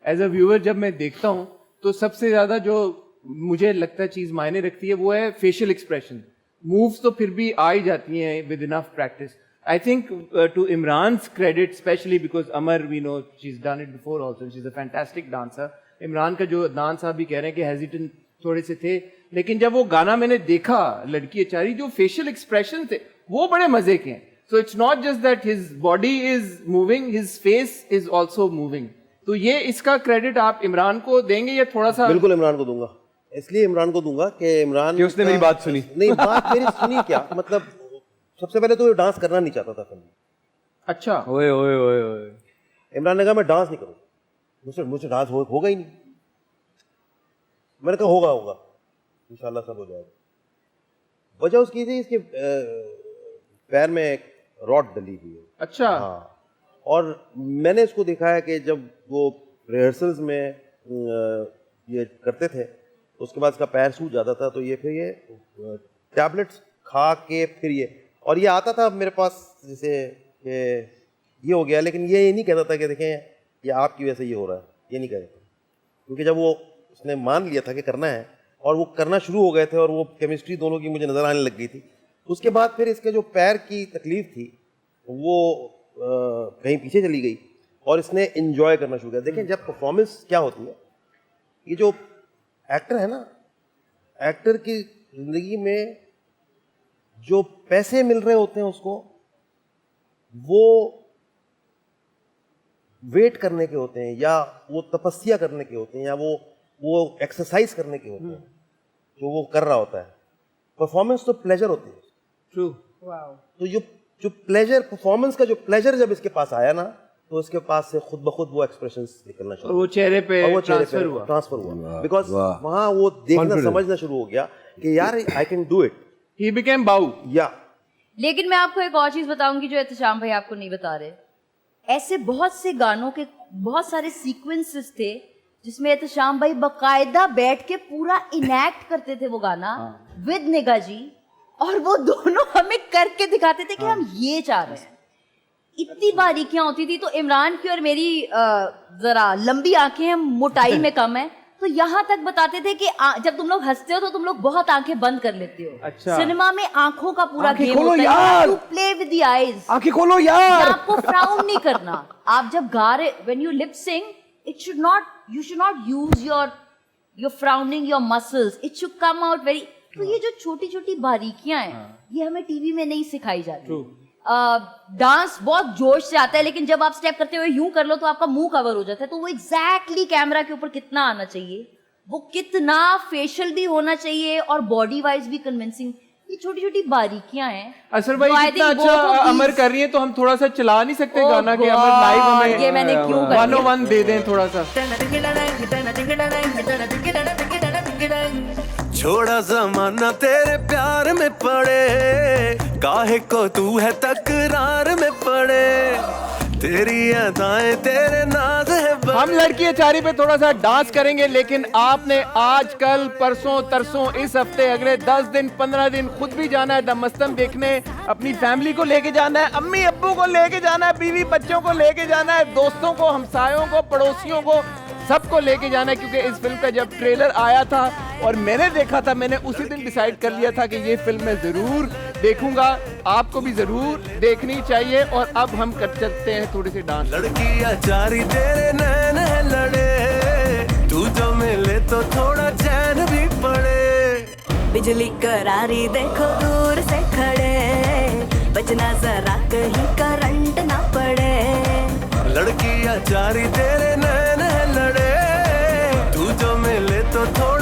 एज अ व्यूअर जब मैं देखता हूँ तो सबसे ज्यादा जो मुझे लगता है चीज मायने रखती है वो है फेशियल एक्सप्रेशन. मूव्स तो फिर भी आ ही जाती हैं with enough practice. I think to इमरान's credit especially because Amar we know she's done it before also, she's a fantastic dancer. Imran का जो डांस आप भी कह रहे हैं कि हेजिटेंट थोड़े से थे, लेकिन जब वो गाना मैंने देखा लड़की अचारी, जो फेशियल एक्सप्रेशन थे वो बड़े मजे के हैं. So it's not just that his body is moving, his face is also moving. तो ये इसका क्रेडिट आप इमरान को देंगे या थोड़ा सा? बिल्कुल इमरान को दूंगा. इसलिए इमरान को दूंगा कि इमरान कि उसने मेरी बात सुनी. नहीं, बात मेरी सुनी क्या, मतलब सबसे पहले तो वो डांस करना नहीं चाहता था फिल्म में. अच्छा. ओए ओए ओए ओए इमरान ने कहा मैं डांस नहीं करूँगा, मुझसे डांस होगा ही नहीं. मैंने कहा होगा इंशाल्लाह सब हो जाएगा. वजह उसकी थी इसके पैर में एक रॉड डली हुई है. अच्छा. हाँ, और मैंने इसको देखा है कि जब वो रिहर्सल्स में ये करते थे तो उसके बाद इसका पैर सूज जाता था, तो ये फिर ये टैबलेट्स खा के फिर ये, और ये आता था मेरे पास जैसे कि ये हो गया, लेकिन ये नहीं कहता था कि देखें ये आपकी वजह से ये हो रहा है, ये नहीं कहता. क्योंकि जब वो उसने मान लिया था कि करना है और वो करना शुरू हो गए थे और वो केमिस्ट्री दोनों की मुझे नज़र आने लग गई थी, उसके बाद फिर इसके जो पैर की तकलीफ थी वो कहीं पीछे चली गई और इसने एंजॉय करना शुरू किया. देखें जब परफॉर्मेंस क्या होती है, ये जो एक्टर है ना, एक्टर की ज़िंदगी में जो पैसे मिल रहे होते हैं उसको, वो वेट करने के होते हैं या वो तपस्या करने के होते हैं या वो एक्सरसाइज करने के होते हैं जो वो कर रहा होता है. परफॉर्मेंस तो प्लेजर होती है. ट्रू. तो जो प्लेजर, परफॉर्मेंस का जो प्लेजर जब इसके पास आया ना, तो इसके पास से खुद ब खुद वो एक्सप्रेशंस निकलना शुरू और वो चेहरे पे ट्रांसफर हुआ बिकॉज वहाँ वो देखना समझना शुरू हो गया कि यार I can do it. He became बाऊ. या लेकिन मैं आपको एक और चीज बताऊंगी जो एहतशाम भाई आपको नहीं बता रहे. ऐसे बहुत से गानों के बहुत सारे सीक्वेंसेस थे जिसमें एहतशाम भाई बकायदा बैठ के पूरा इनैक्ट करते थे वो गाना विद निगाह जी, और वो दोनों हमें करके दिखाते थे कि हम ये चाह रहे हैं. इतनी बारीकियां होती थी. तो इमरान की और मेरी जरा लंबी आंखें हैं, मोटाई में कम है, तो यहाँ तक बताते थे कि जब तुम लोग हंसते हो तो तुम लोग बहुत आंखें बंद कर लेते हो. अच्छा. सिनेमा में आंखों का पूरा आंखें गेम खोलो होता यार. है. To play with the eyes. आंखें खोलो यार. आपको फ्राउन नहीं करना. आप जब गा रहे, when you lip sync, it should not, you should not use your frowning your muscles. It should come out very. तो ये जो छोटी छोटी बारीकियां हैं ये हमें टीवी में नहीं सिखाई जाती. डांस बहुत जोश से आता है, लेकिन जब आप स्टेप करते हुए यूं कर लो तो आपका मुंह कवर हो जाता है. तो वो एग्जैक्टली कैमरा के ऊपर कितना आना चाहिए, वो कितना फेशियल भी होना चाहिए और बॉडी वाइज भी कन्विंसिंग. ये छोटी छोटी बारीकियां हैं. असर भाई तो I इतना think अच्छा both of अमर these- कर रही है तो हम थोड़ा सा चला नहीं सकते Oh गाना के? God, अमर लाइव हमें ये मैंने क्यों कर 101 दे दें थोड़ा सा. छोड़ा जमाना तेरे प्यार में पड़े, काहे को तू है तकरार में पड़े, तेरी अदाएं तेरे नाज है हम लड़की अचारी पे थोड़ा सा डांस करेंगे, लेकिन आपने आज कल परसों तरसों इस हफ्ते अगले 10 दिन 15 दिन खुद भी जाना है दमस्तम देखने, अपनी फैमिली को लेके जाना है, अम्मी अब्बू को लेके जाना है, बीवी बच्चों को लेके जाना है, दोस्तों को, हमसायों को, पड़ोसियों को, सबको लेके जाना है. क्योंकि इस फिल्म का जब ट्रेलर आया था और मैंने देखा था, मैंने उसी दिन डिसाइड कर लिया था कि ये फिल्म मैं जरूर देखूंगा. आपको भी जरूर देखनी चाहिए. और अब हम कर चलते हैं थोड़ी सी डांस. लड़की अचारी तेरे नैन है लड़े, तू जो मिले तो थोड़ा चैन भी पड़े. बिजली करारी देखो दूर से खड़े, बचना जरा कहीं करंट ना पड़े. लड़की अचारी तेरे नैन है लड़े, तू जो मिले तो थोड़ा